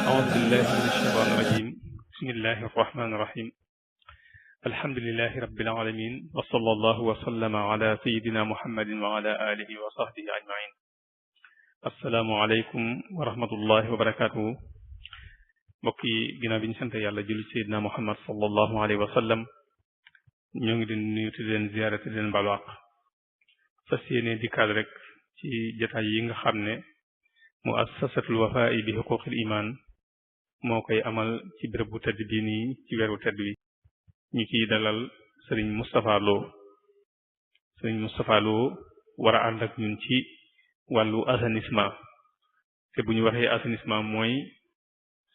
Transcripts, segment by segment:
أعوذ بالله من الشيطان الرجيم بسم الله الرحمن الرحيم الحمد لله رب العالمين وصلى الله وسلم على سيدنا محمد وعلى آله وصحبه أجمعين السلام عليكم ورحمة الله وبركاته mbokk yi ginnaaw bi ñu sant yàlla julli Seydina Muhammad sallallahu alayhi wa sallam ñoo ngi leen nuyu te leen ziyaara te leen balwaq fas yéene dikkaat rek ci jotaay yi nga xam ne muassasatul Wafa bi huquqil iman moo koy amal ci béréb bu tedd bii nii ci weeru tedd wi ñu ciy dalal Serigne Moustapha Lo war a ànd ak ñun ci wàllu assainissement te bu ñu waxee assainissement mooy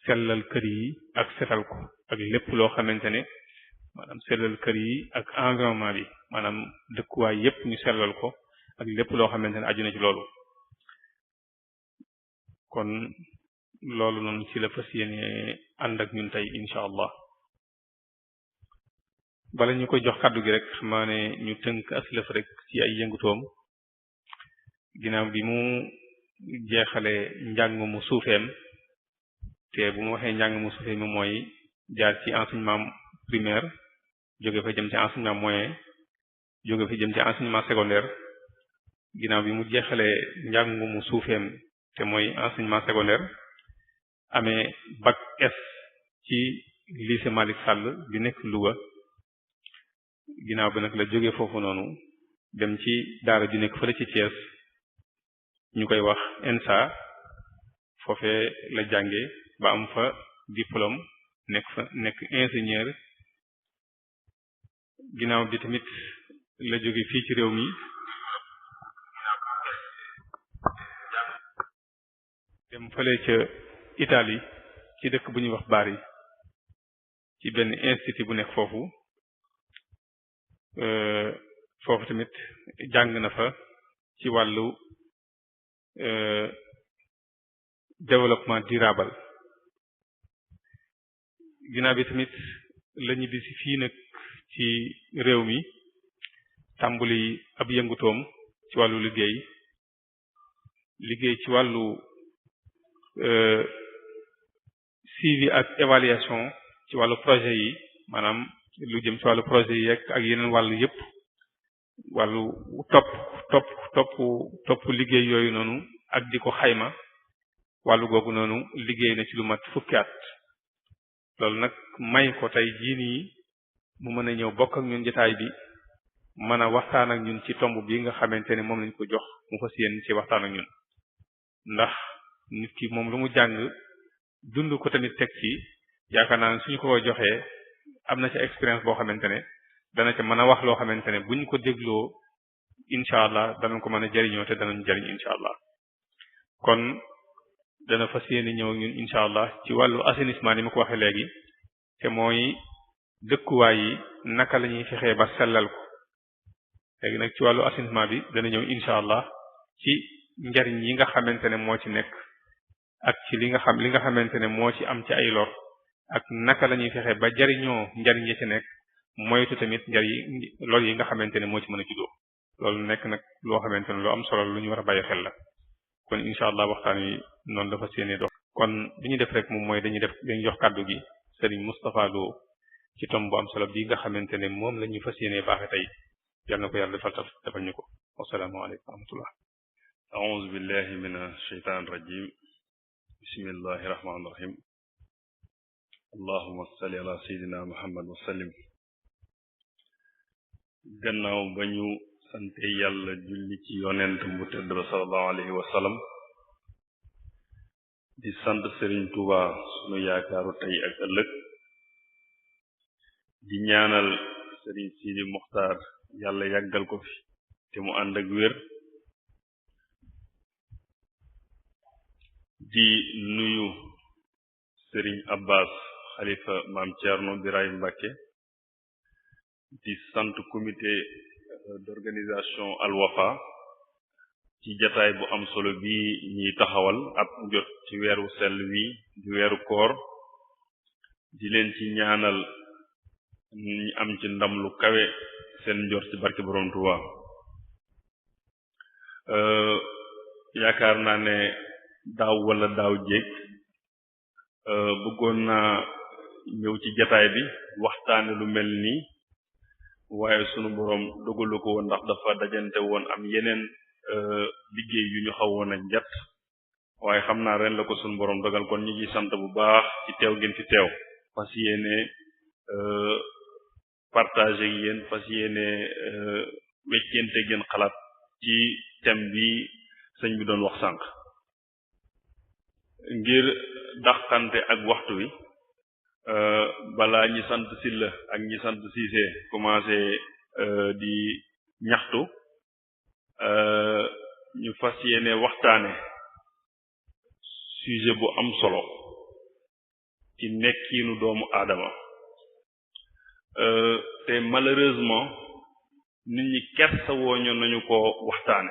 sellal kër yi ak setal ko ak lépp loo xamante ne maanaam sellal kër yi ak environnement bi maanaam dëkkuwaay yépp ñu sellal ko ak lépp loo xamante ne aju na ci loolu kon loolu noonu ci la fas yéene ànd ak ñun tey incha allah bala ñu koy jox kàddu gi rek xamaa ne ñu tënk aslëf rek ci ay yëngutoom ginnaaw bi mu jeexale njàng mu suufeem te bu mu waxee njàng mu suufeem mooy jaar ci enseignement primaire jóge fa jëm ci enseignement moyen jóge fa jëm ci enseignement secondaire ginnaaw bi mu jeexale njàng mu suufeem te mooy enseignement secondaire amee bac S ci lycée Malick Sall bi nekk Louga ginnaaw bi nag la jóge foofu noonu dem ci daara ju nekk fële ci Thiès ñu koy wax ENSA foofee la jànge ba am fa diplôme nekk ingénieur ginnaaw bi tamit la jóge fii ci réew mi dem fële ca Italie ci dëkk bu ñuy wax Bari ci benn institut bu nekk foofu foofu tamit jàng na fa ci wàllu développement durable ginnaaw bi tamit la ñibbisi fii nag ci réew mi tàmbali ab yëngutoom ci wàllu liggéey ci wàllu suivi ak évaluation ci wàllu projet yi maanaam lu jëm ci wàllu projet yi ak yeneen wàllu yépp wàllu topp liggéey yooyu noonu ak di ko xayma wàllu googu noonu liggéey na ci lu mat fukki at loolu nag may ko tey jii nii mu mën a ñëw bokk ak ñun jotaay bi mën a waxtaan ak ñun ci tomb bi nga xamante ne moom lañ ko jox mu fas yéene ci waxtaan ak ñun ndax nit ki moom lu mu jàng dund ko tamit teg ci yaakaar naa ne suñu ko joxee am na ci expérience boo xamante ne dana ca mën a wax loo xamante ne buñ ko dégloo incha allah danañ ko mën a jariñoo te danañ jariñ incha allah kon dana fas yéene ñëw ak ñun incha allah ci wàllu assainissement ni ma ko waxee léegi te mooy dëkkuwaay yi naka la ñuy fexee ba sellal ko léegi nag ci wàllu assainissement bi dana ñëw incha allah ci njariñ yi nga xamante ne moo ci nekk ak ci li nga xamante ne moo ci am ci ay lor ak naka la ñuy fexe ba jariñoo njariñ yi ci nekk moytu tamit lor yi nga xamante ne moo ci mën a juddoo loolu nekk nag loo xamante ne lu am solo lu ñu war a bàyyi xel la kon incha allah waxtaan wi noonu dafa séenee dox kon li ñu def rek moom mooy dañuy jox kàddu gi Serigne Moustapha Lo ci tom bu am solo bi nga xamante ne moom la ñu fas yéenee baaxe tey yal na ko yàlla defal ñu ko wasalaamu aleykum wa rahmatullah a'uuzu billahi minash shaytaanir rajiim bismillahir rahmaanir rahiim allahumma salli ala sayyidina muhammad wa sallim gannaaw ba ñu sante yàlla julli ci yonent bu tedd ba sallallahu alayhi wa sallam di sant Serigne Touba sunu yaakaaru tey ak ëllëg di ñaanal Serigne Sidi Muxtaar yàlla yàggal ko fi te mu ànd ak wér di nuyu Serigne Abbas xalifa maam Thierno Birahim Mbacké di sant comité d'organisation Al Wafa ci jataay bu am solo bi ñuy taxawal ab jot ci weeru sell wi di weeru koor di leen ci ñaanal ñu am ci ndam lu kawe seen njort ci barke borom Tuuba. yaakaar naa ne daaw wala daaw jéeg bëggoon naa ñëw ci jataay bi waxtaane lu mel nii waaye sunu boroom dogalu ko woon ndax dafa dajante woon am yeneen liggéey yu ñu xawoon a njat waaye xam naa ren la ko sunu boroom dogal kon ñu ngi sant bu baax ci teew ngeen fi teew fas yéene partager ak yéen fas yéene weccente ngeen xalaat ci thème bi sëñ bi doon wax sànq ngir daxante ak waxtu wi balaa ñi sant Silla ak ñi sant Siise commencé di ñaxtu ñu fas yéene waxtaane sujet bu am solo ci nekkiinu doomu aadama te malheureusement nit ñi kersa wooñu nañu ko waxtaane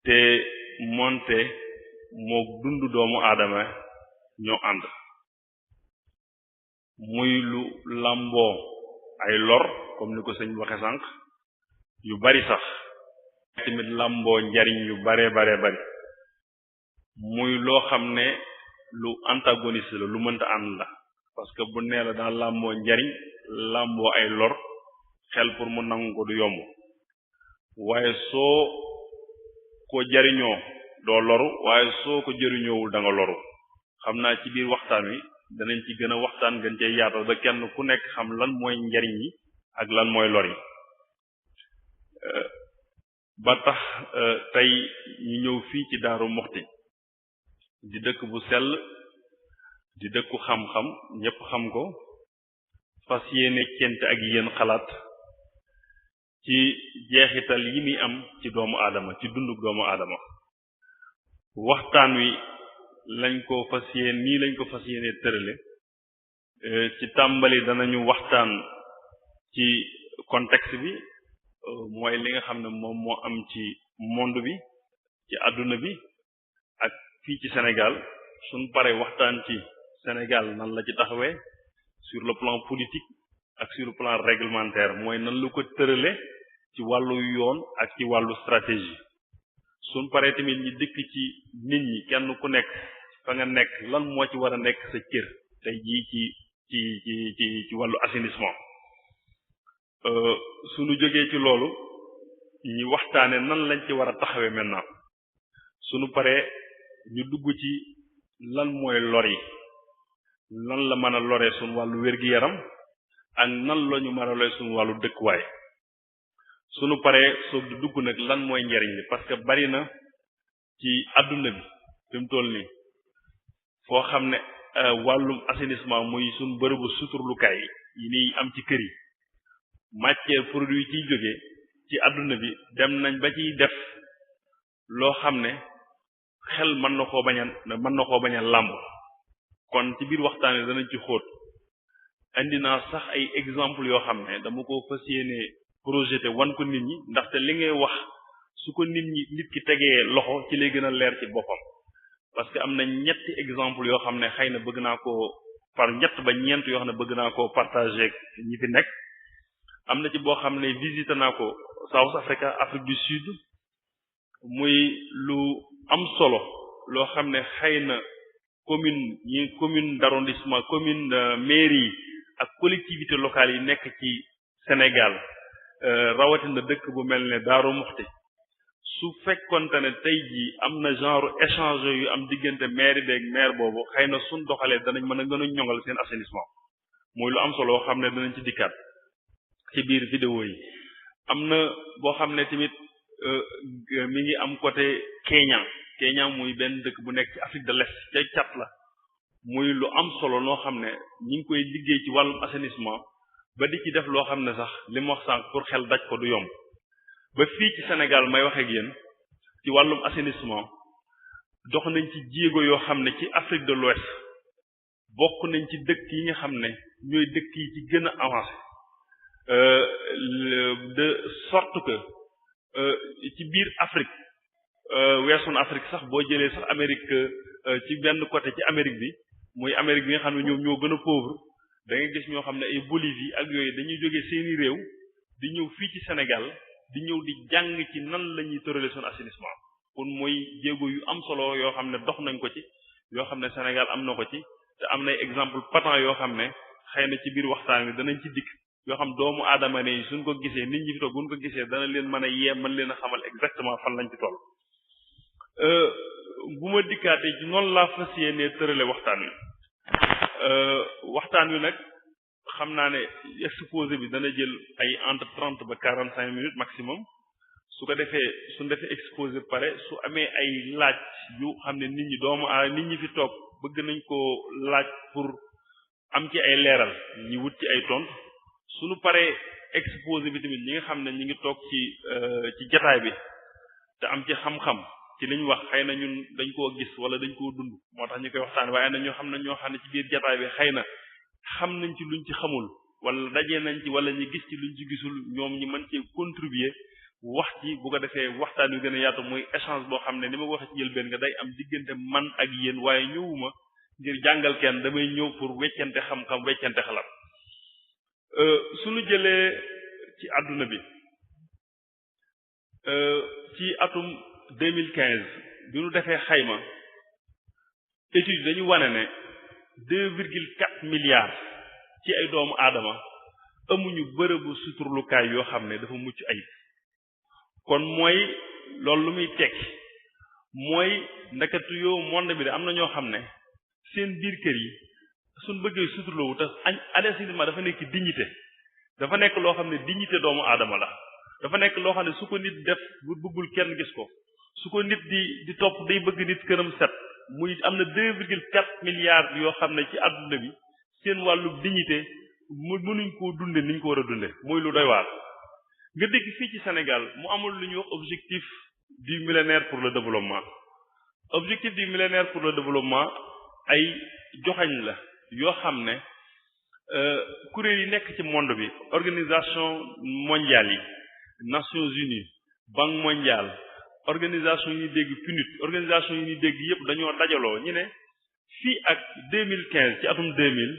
te moonte moo dund doomu aadama ñoo ànd muy lu làmboo ay lor comme ni ko sëñ waxe sànq yu bari sax tamit làmboo njariñ yu bare bari muy loo xam ne lu antagoniste la lu mënta ànd la parce que bu nee la dana làmboo njariñ làmboo ay lor xel pour mu nangu ko du yomb waaye soo ko jariñoo doo loru waaye soo ko jariñoowul da nga loru xam naa ci biir waxtaan wi danañ ci gën a waxtaan gën cee yaatal ba kenn ku nekk xam lan mooy njariñ yi ak lan mooy lor yi ba tax tey ñu ñëw fii ci Daaru Muxti di dëkk bu sell di dëkku xam-xam ñépp xam ko fas yéene cent ak yéen xalaat ci jeexital yi muy am ci doomu aadama ci dundu doomu aadama waxtaan wi lañ ko fas yéene tërale ci tàmbali danañu waxtaan ci contexte bi mooy li nga xam ne moom moo am ci monde bi ci àdduna bi ak fii ci Sénégal suñ paree waxtaan ci Sénégal nan la ci taxawee sur le plan politique ak sur le plan réglementaire mooy nan lu ko tërale ci wàllu yoon ak ci wàllu stratégie suñ paree tamit ñi dëkk ci nit ñi kenn ku nekk fa nga nekk lan moo ci war a nekk sa cër tey jii ci wàllu assainissement suñu jógee ci loolu ñi waxtaane nan lañ ci war a taxawee maintenant suñu paree ñu dugg ci lan mooy lor yi lan la mën a loree suñu wàllu wér-gi-yaram ak nan la ñu mën a loree suñu wàllu dëkkuwaay suñu paree soog di dugg nag lan mooy njariñ li parce que bari na ci àdduna bi fi mu toll nii foo xam ne wàllum assainissement muy suñu bërëbu suturlukaay yi nii am ci kër yi matière produit ciy jógee ci àdduna bi dem nañ ba ciy def loo xam ne xel mën na koo bañ a làmb kon ci biir waxtaan wi danañ ci xóot indi naa sax ay exemple yoo xam ne dama ko fas yéene projeté wan ko nit ñi ndaxte li ngay wax su ko nit ki tegee loxo ci lay gën a leer ci boppam parce que am na ñetti exemple yoo xam ne xëy na bëgg naa ko par ñett ba ñeent yoo xam ne bëgg naa ko partager ak ñi fi nekk am na ci boo xam ne visité naa ko South Africa Afrique du Sud muy lu am solo loo xam ne xëy na commune d'arrondissement commune mairie ak collectivité locale yi nekk ci Sénégal rawatina dëkk bu mel ne Daaru Muxti su fekkonte ne tey jii am na genre échange yu am diggante maire beeg maire boobu xëy na suñ doxalee danañ mën a gën a ñoŋal seen assainissement muy lu am solo yoo xam ne danañ ci dikkaat ci biir vidéo yi am na boo xam ne tamit mi ngi am côté Kenya muy benn dëkk bu nekk ci Afrique de l'Est ca cat la muy lu am solo loo xam ne ñi ngi koy liggéey ci wàllum assainissement ba di ci def loo xam ne sax li mu wax sànq pour xel daj ko du yomb ba fii ci Sénégal may wax ak yéen ci wàllum assainissement dox nañ ci jéego yoo xam ne ci Afrique de l'Ouest bokk nañ ci dëkk yi nga xam ne ñooy dëkk yi ci gën a avancé de sorte que ci biir Afrique weesu na Afrique sax boo jëlee sax Amérique ci benn côté ci Amérique bi muy Amérique bi nga xam ne ñoom ñoo gën a pauvre da ngay gis ñoo xam ne ay Bolivie ak yooyu dañuy jógee seeni réew di ñëw fii ci Sénégal di ñëw di jàng ci nan la ñuy tërale son assainissement kon mooy jéego yu am solo yoo xam ne dox nañ ko ci yoo xam ne Sénégal am na ko ci te am nay exemple patent yoo xam ne xëy na ci biir waxtaan wi danañ ci dikk yoo xam doomu aadama ne suñ ko gisee nit ñi fi toog buñ ko gisee dana leen mën a yee mën leen a xamal exactement fan lañ ci toll. bu ma dikkaatee ci noonu laa fas yéenee tërale waxtaan wi nag xam naa ne exposé bi dana jël ay entre 30 ba 45 minutes maximum su ko defee suñ defee exposé pare su amee ay laaj yu xam ne nit ñi fi toog bëgg nañ ko laaj pour am ci ay leeral ñi wut ci ay tontu suñu paree exposé bi tamit ñi nga xam ne ñi ngi toog ci jataay bi te am ci xam-xam ci liñ wax xëy na ñun dañ koo gis wala dañ koo dund moo tax ñu koy waxtaan waaye na ñoo xam ne ci biir jataay bi xëy na xam nañ ci luñ ci xamul wala dajee nañ ci wala ñu gis ci luñ ci gisul ñoom ñi mën cee contribuer wax ci bu ko defee waxtaan wi gën a yaatu muy échange boo xam ne ni ma ko waxee ci jël benn nga day am diggante man ak yéen waaye ñëwuma ngir jàngal kenn damay ñëw pour weccante xam-xam weccante xalaat suñu jëlee ci àdduna bi ci atum 2015 bi ñu defee xayma étude dañu wane ne 2,4 milliards ci ay doomu aadama amuñu bërëbu suturlukaay yoo xam ne dafa mucc ayib kon mooy loolu lu muy tekki mooy ndakatu yow monde bi de am na ñoo xam ne seen biir kër yi suñ bëggee suturloowu te assainissement dafa nekk dignité dafa nekk loo xam ne dignité doomu aadama la dafa nekk loo xam ne su ko nit def bu bëggul kenn gis ko su ko nit di topp day bëgg nit këram set muy am na 2,4 milliards yoo xam ne ci àdduna bi seen wàllu dignité mënuñ koo dunde niñ ko war a dunde muy lu doy waar nga dégg fii ci Sénégal mu amul lu ñuy wax objectif du millénaire pour le développement objectif du millénaire pour le développement ay joxañ la yoo xam ne kuréel yi nekk ci monde bi organisation mondiale yi Nations Unies Banque mondiale organisation yi ñuy dégg PNUD organisation yi ñuy dégg yépp dañoo dajaloo ñu ne fii ak 2015 ci atum 2000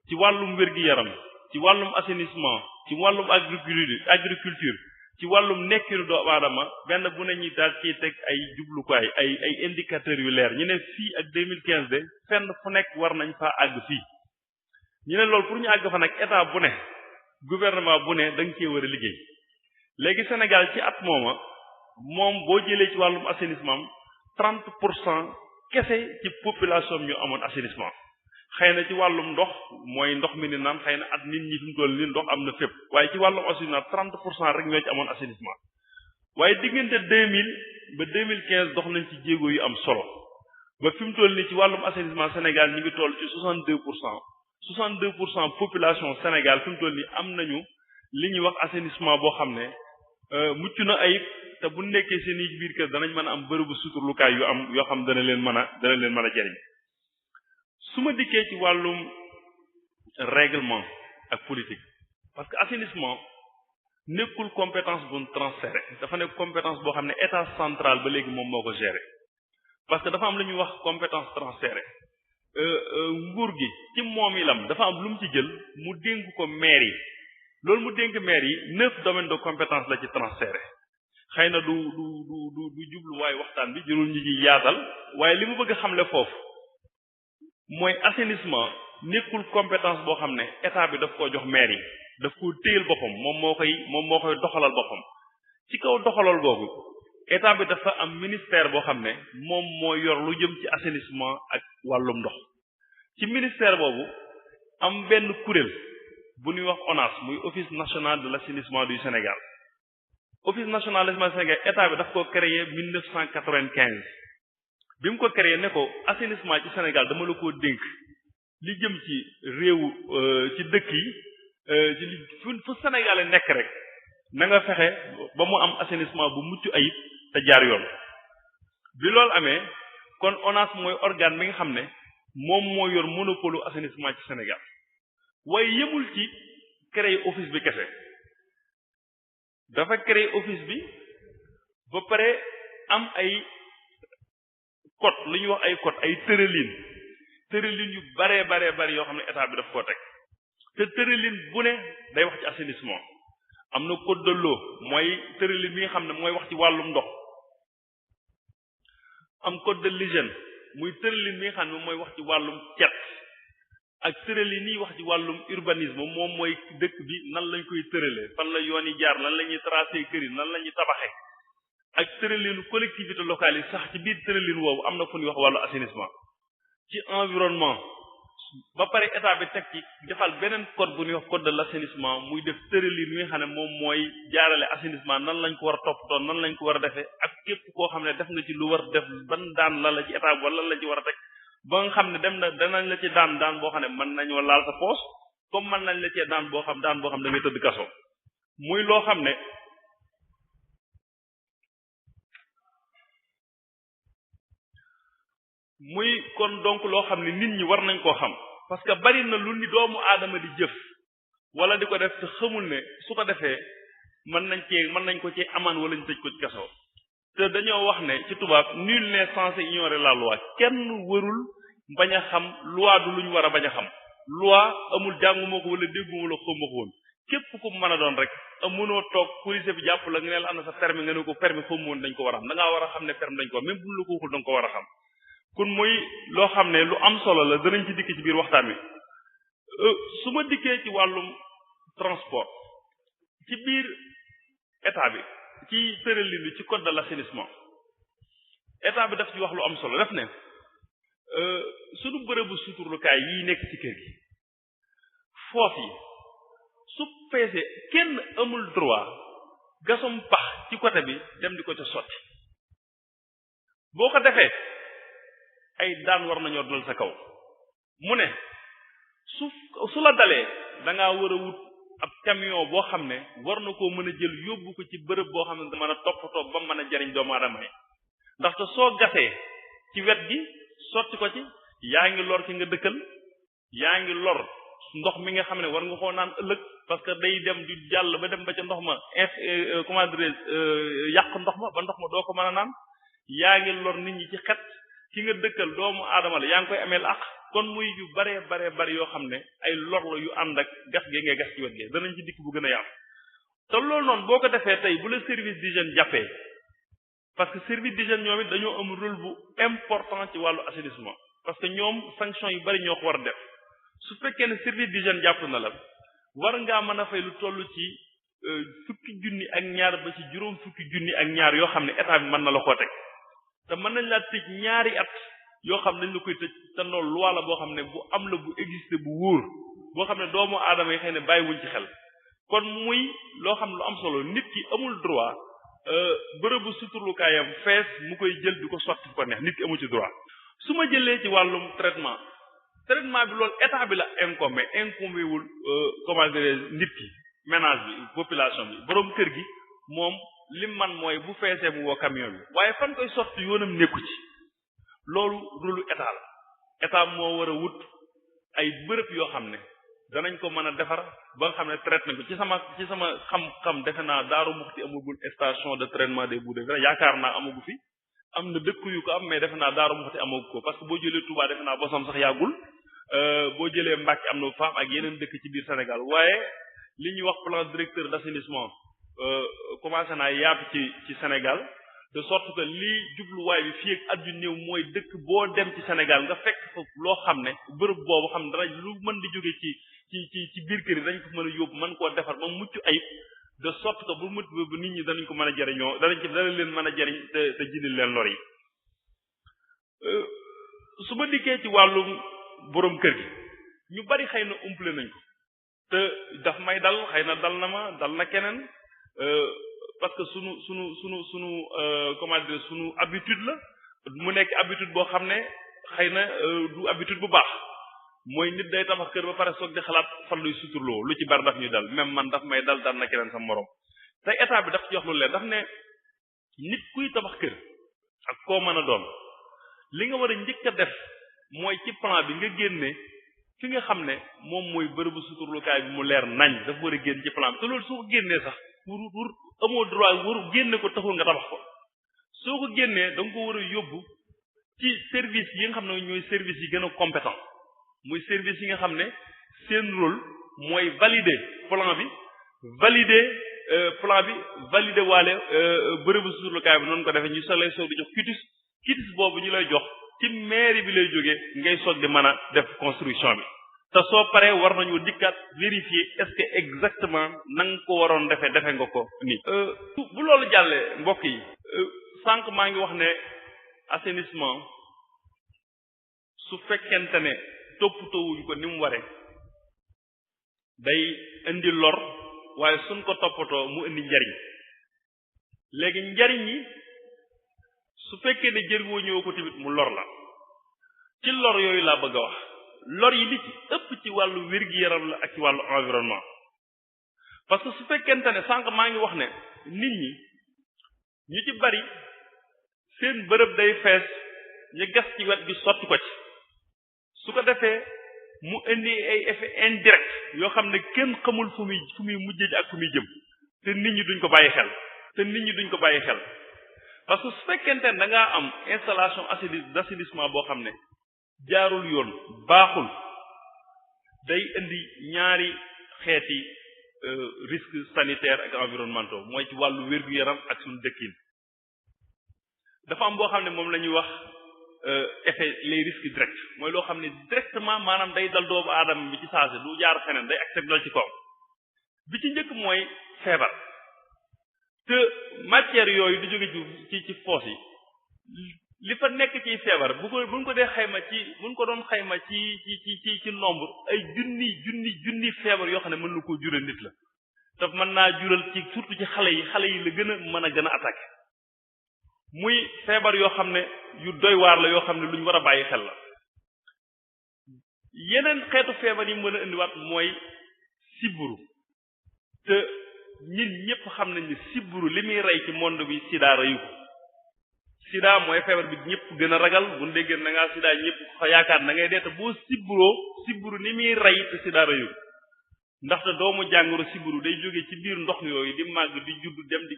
ci wàllum wér-gi-yaram ci wàllum assainissement ci wàllum agriculture ci wàllum nekkinu doomu aadama benn bu ne ñi daal ciy teg ay jublukaay ay indicateurs yu leer ñu ne fii ak 2015 de fenn fu nekk war nañ faa àgg fii ñu ne loolu pour ñu àgg fa nag état bu ne gouvernement bu ne da nga cee war a liggéey léegi Sénégal ci at moom boo jëlee ci wàllum assainissement 30% kese ci population bi ñu amoon assainissement xëy na ci wàllum ndox mooy ndox mi ni naan xëy na at nit ñi fi mu toll nii ndox am na fépp waaye ci wàllum assainissement 30% rek ñoo ci amoon assainissement waaye diggante 2000 ba 2015 dox nañ ci jéego yu am solo ba fi mu toll nii ci wàllum assainissement Sénégal ñu ngi toll ci 62% population Sénégal fi mu toll nii am nañu li ñuy wax assainissement boo xam ne mucc na ayib te bu nekkee seen i biir kër danañ mën a am bërëbu suturlukaay yoo xam dana leen mën a jariñ su ma dikkee ci wàllum règlement ak politique parce que assainissement nekkul compétence bu transféré dafa nekk compétence boo xam ne état central ba léegi moom moo ko gérer parce que dafa am lu ñuy wax compétence transféré nguur gi ci moom ilam dafa am lu mu ci jël mu dénk ko maire yi loolu mu dénk maire yi 9 domaines de compétence la ci transféré xëy na du jubluwaay waxtaan bi jërul ñi ci yaatal waaye li mu bëgg a xamle foofu mooy assainissement nekkul compétence boo xam ne état bi daf koo jox maire yi daf ko téyel boppam moom moo koy doxalal boppam ci kaw doxalal googu état bi dafa am ministère boo xam ne moom moo yor lu jëm ci assainissement ak wàllum ndox ci ministère boobu am benn kuréel bu ñuy wax ONAS muy office national de l'assainissement du Sénégal office national de l'assainissement du Sénégal état bi daf ko créé 1995 bi mu ko créé ne ko assainissement ci Sénégal dama la koo dénk li jëm ci réewu ci dëkk yi ci fu Sénégal nekk rek na nga fexe ba mu am assainissement bu mucc ayib te jaar yoon bi loolu amee kon ONAS mooy organe bi nga xam ne moom moo yor monopole assainissement ci Sénégal waaye yemul ci créer office bi kese dafa créer office bi ba pare am ay code lu ñuy wax ay code ay tërëlin yu bare yoo xam ne état bi daf koo teg te tëralin bu ne day wax ci assainissement am na code de l'eau mooy tëralin bi nga xam ne mooy wax ci wàllum ndox am code de l'hygiène muy tëralin bi nga xam ne mooy wax ci wàllum cet ak tëralin yi wax ci wàllum urbanisme moom mooy dëkk bi nan lañ koy tëralee fan la yoon yi jaar nan la ñuy tracé kër yi nan la ñuy tabaxee ak tëralinu collectivité locale yi sax ci biir tëralin woowu am na fu ñuy wax wàllu assainissement ci environnement ba pare état bi teg ci defal beneen code bu ñuy wax code de l'assainissement muy def tëralin yi nga xam ne moom mooy jaarale assainissement nan lañ ko war a toppatoo nan lañ ko war a defee ak képp koo xam ne def nga ci lu war def ban daan la ci état bi wala lan la ci war a teg ba nga xam ne dem na danañ la ci daan boo xam ne mën nañoo laal sa poos comme mën nañ la cee daan boo xam da ngay tëdd kaso muy loo xam ne muy kon donc loo xam ne nit ñi war nañ koo xam parce que bari na lu ni doomu aadama di jëf wala di ko def te xamul ne su ko defee mën nañ ko ci amaan wala ñu tëj ko ci kaso te dañoo wax ne ci tubaab nul n'est censé ignorer la loi kenn warul bañ a xam loi du lu ñu war a bañ a xam loi amul jànguma ko wala dégguma la xawma ko woon képp ku mën a doon rek mënoo toog police bi jàpp la nga ne la am na sa permis nga ne ko permis xawma woon dañ ko war a xam da ngaa war a xam ne permis dañ ko même bu la ko waxul da nga ko war a xam kon muy loo xam ne lu am solo la danañ ci dikk ci biir waxtaan wi su ma dikkee ci wàllum transport ci biir état bi ci tëralin bi ci code de l'assainissement état bi daf ci wax lu am solo daf ne suñu bërëbu suturlukaay yi nekk ci kër gi foofu yi su feesee kenn amul droit gasum pax ci côté bi dem di ko ca sotti boo ko defee ay daan war nañoo dal sa kaw mu ne su la dalee da ngaa war a wut ab camion boo xam ne war na koo mën a jël yóbbu ko ci bërëb boo xam ne da mën a toppatoo ba mën a jariñ doomu aadama yi ndaxte soo gasee ci wet gi sotti ko ci yaa ngi lor ci nga dëkkal yaa ngi lor ndox mi nga xam ne war nga koo naan ëllëg parce que day dem di jàll ba dem ba ca ndox ma comment dirais yàq ndox ma ba ndox ma doo ko mën a naan yaa ngi lor nit ñi ci xet ki nga dëkkal doomu aadama la yaa ngi koy ameel ak kon muy yu bare yoo xam ne ay lor la yu ànd ak gas gee ngay gas ci wet gee danañ ci dikk bu gën a yaatu te loolu noonu boo ko defee tey bu la service d'hygiène jàppee parce que service d'hygiène ñoom it dañoo am rôle bu important ci wàllu assainissement parce que ñoom sanction yu bari ñoo ko war a def su fekkee ne service d'hygiène jàpp na la war ngaa mën a fay lu toll ci fukki junni ak ñaar ba ci juróom fukki junni ak ñaar yoo xam ne état bi mën na la koo teg te mën nañ laa tëj ñaari at yoo xam ne dañ la koy tëj te loolu loi la boo xam ne bu am la bu existé bu wóor boo xam ne doomu aadama yi xëy ne bàyyiwuñ ci xel kon muy loo xam ne lu am solo nit ki amul droit bërëbu suturlukaayam fees mu koy jël di ko sotti ko neex nit ki amul ci droit su ma jëlee ci wàllum traitement bi loolu état bi la incombé wul comment dire nit ki ménage bi population bi boroom kër gi moom lim man mooy bu feesee mu woo camion bi waaye fan koy sotti yoonam nekku ci loolu rôlu état la état moo war a wut ay bërëb yoo xam ne danañ ko mën a defar ba nga xam ne traite nañ ko ci sama xam-xam defe naa Daaru Muxti amagul station de traitement des boues de vidange yaakaar naa amagu fi am na dëkk yu ko am mais defe naa Daaru Muxti amagu ko parce que boo jëlee Touba defe naa bosam sax yàggul boo jëlee Mbàkke am na faam ak yeneen dëkk ci biir Sénégal waaye li ñuy wax plan directeur d'assainissement commencé naa yaatu ci Sénégal de sorte que lii jubluwaay bi fii ak at yu néew mooy dëkk boo dem ci Sénégal nga fekk fa loo xam ne bërëb boobu xam ne dara lu mën di jóge ci biir kër yi dañ ko mën a yóbbu mën koo defar ba mucc ayib de sorte que bu mucc ba nit ñi danañ ko mën a jariñoo dana leen mën a jariñ te jindil leen lor yi su ma dikkee ci wàllum boroom kër gi ñu bari xëy na umple nañ ko te daf may dal xëy na dal na ma dal na keneen parce que sunu comment dire sunu habitude la mu nekk habitude boo xam ne xëy na du habitude bu baax mooy nit day tabax kër ba pare soog di xalaat fan luy suturloo lu ci bari daf ñu dal même man daf may dal na keneen sa morom te état bi daf ci wax lu leen daf ne nit kuy tabax kër ak koo mën a doon li nga war a njëkk a def mooy ci plan bi nga génne fi nga xam ne moom mooy bërëbu suturlukaay bi mu leer nañ dafa war a génn ci plan bi te loolu soo ko génnee sax pour amoo droit waru génne ko taxul nga tabax ko soo ko génnee da nga ko war a yóbbu ci service yi nga xam ne ñooy service yi gën a compétent muy service yi nga xam ne seen rôle mooy valider plan bi valider waale bërëbu suturlukaay bi noonu ko defee ñu soog lay soog di jox quitus boobu ñu lay jox ci mairie bi lay jógee ngay soog di mën a def construction bi te soo paree war nañu dikkaat vérifier est-ce que exactement na nga ko waroon defe nga ko nii. bu loolu jàllee mbokk yi sànq maa ngi wax ne assainissement su fekkente ne toppatoowuñ ko ni mu waree day indi lor waaye suñ ko toppatoo mu indi njariñ léegi njariñ yi su fekkee ne jëriñoo ñëw ko tamit mu lor la ci lor yooyu laa bëgg a wax lor yi li ci ëpp ci wàllu wér-gi-yaram la ak ci wàllu environnement parce que su fekkente ne sànq maa ngi wax ne nit ñi ñu ci bari seen bërëb day fees ñu gas ci wet bi sotti ko ci su ko defee mu indi ay effet indirect yoo xam ne kenn xamul fu muy mujjee ak fu muy jëm te nit ñi duñ ko bàyyi xel parce que su fekkente ne da ngaa am installation d'assainissement boo xam ne jaarul yoon baaxul day indi ñaari xeeti risques sanitaires ak environnementaux mooy ci wàllu wér-gu-yaram ak suñu dëkkin dafa am boo xam ne moom la ñuy wax effet les risques directs mooy loo xam ne directement maanaam day dal doomu aadama bi ci saase du jaar feneen day ak dal ci kaw bi ci njëkk mooy feebar te matière yooyu du jóge ci foos yi li fa nekk ci feebar buñ ko doon xayma ci nombre ay junni feebar yoo xam ne mën na koo jural nit la te mën naa jural ci surtout ci xale yi la gën a attaqué muy feebar yoo xam ne yu doy waar la yoo xam ne lu ñu war a bàyyi xel la yeneen xeetu feebar yi mën a indiwaat mooy sibbiru te ñun ñëpp xam nañ ne sibbiru li muy rey ci monde bi sida reyu ko sida mooy feebar bi ñëpp gën a ragal bu déggee na ngaa sida ñëpp yaakaar na ngay dee te boo sibbiru ni muy rey te sida reyu ndaxte doomu jàngoro sibbiru day jóge ci biir ndox yooyu di màgg di judd dem di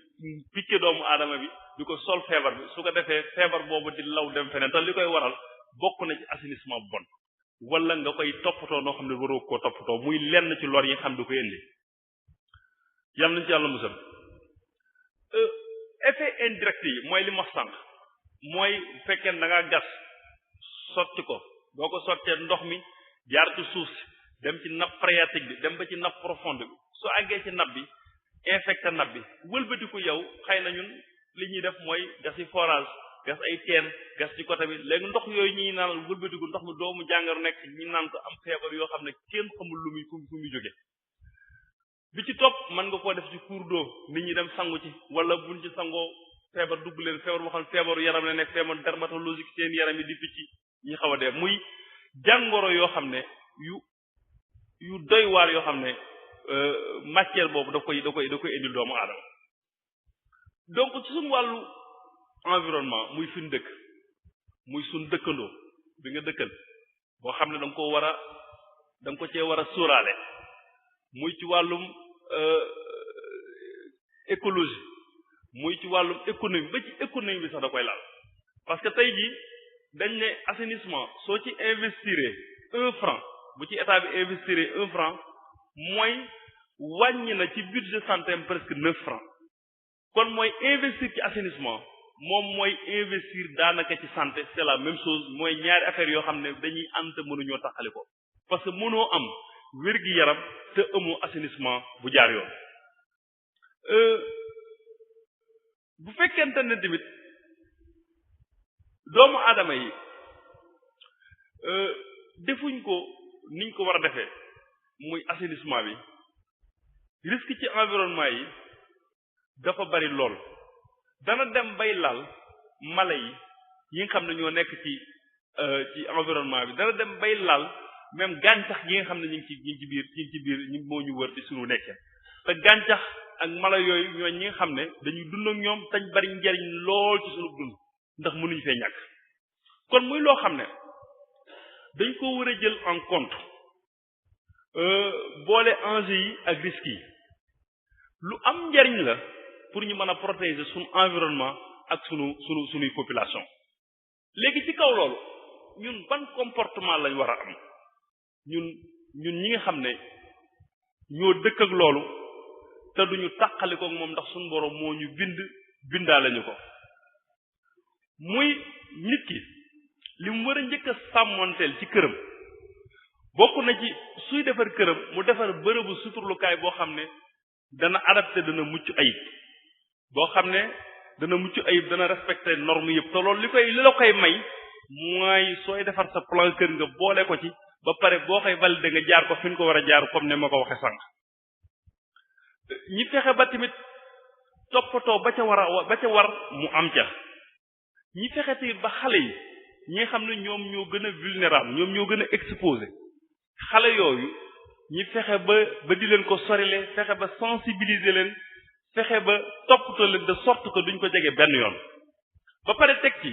picce doomu aadama bi di ko sol feebar bi su ko defee feebar boobu di law dem feneen te li koy waral bokk na ci assainissement bon wala nga koy toppatoo noo xam ne waroo koo toppatoo muy lenn ci lor yi xam da koy indi yal nañ ci yàlla musal effet indirect yi mooy li ma wax sànq mooy bu fekkee da ngaa gas sotti ko boo ko sottee ndox mi jaar ci suuf si dem ci nappe phréatique bi dem ba ci nappe profonde bi soo àggee ci nappe bi infecté nappe bi wëlbatiku yow xëy na ñun li ñuy def mooy gas yi forage gas ay teen gas ci côté bi léegi ndox yooyu ñuy naan wëlbatiku ndox mi doomu jàngoro nekk ñu naan ko am feebar yoo xam ne kenn xamul lu muy fu muy jóge bi ci topp mën nga koo def ci cours d'eau nit ñi dem sangu ci wala buñ ci sangoo feebar dugg leen feebar boo xam ne feebaru yaram la nekk feebar dermatologique seen yaram yi di picc ñi xaw a dee muy jàngoro yoo xam ne yu doy waar yoo xam ne matière boobu da koy indil doomu aadama donc ci suñu wàllu environnement muy suñ dëkk muy suñ dëkkandoo bi nga dëkkal boo xam ne da nga ko cee war a sóoraale muy ci wàllum écologie muy ci wàllum économie ba ci économie bi sax da koy laal parce que tey jii dañ ne assainissement soo ci investir 1 franc bu ci état bi investir 1 franc mooy wàññi na ci budget santé am presque 9 francs kon mooy investir ci assainissement moom mooy investir daanaka ci santé c'est la même chose mooy ñaari affaire yoo xam ne dañuy ànd te mënuñoo taxali ko parce que mënoo am wér-gi-yaram te amoo assainissement bu jaar yoon bu fekkente ne tamit doomu aadama yi defuñ ko niñ ko war a defee muy assainissement bi risque ci environnement yi dafa bari lool dana dem bay laal mala yi nga xam ne ñoo nekk ci environnement bi dana dem bay laal même gàncax yi nga xam ne ñu ngi ci biir ñu moo ñu wër ci suñu nekkee te gàncax ak mala yooyu ñoo ñi nga xam ne dañuy dund ak ñoom tañ bari njariñ lool ci suñu dund ndax mënuñu fee ñàkk kon muy loo xam ne dañ ko war a jël en compte boole enjeux yi ak risques yi lu am njariñ la pour ñu mën a protéger suñu environnement ak suñuy population léegi ci kaw loolu ñun ban comportement lañ war a am ñun ñi nga xam ne ñoo dëkk ak loolu te duñu tàqali ko ak moom ndax suñu borom moo ñu bindaale ñu ko muy nit ki li mu war a njëkk a sàmmonteel ci këram bokk na ci suy defar këram mu defar bërëbu suturlukaay boo xam ne dana adapté dana mucc ayib boo xam ne dana mucc ayib dana respecté norme yëpp te loolu li la koy may mooy sooy defar sa plan kër nga boole ko ci ba pare boo koy validé nga jaar ko fi ñu ko war a jaar comme ne ma ko waxee sànq ñi fexe ba tamit toppatoo ba ca war mu am ca ñi fexe tamit ba xale yi ñi nga xam ne ñoom ñoo gën a vulnérable ñoom ñoo gën a exposé xale yooyu ñi fexe ba di leen ko sorile fexe ba sensibiliser leen fexe ba toppatoo leen de sorte que duñ ko jege benn yoon ba pare teg ci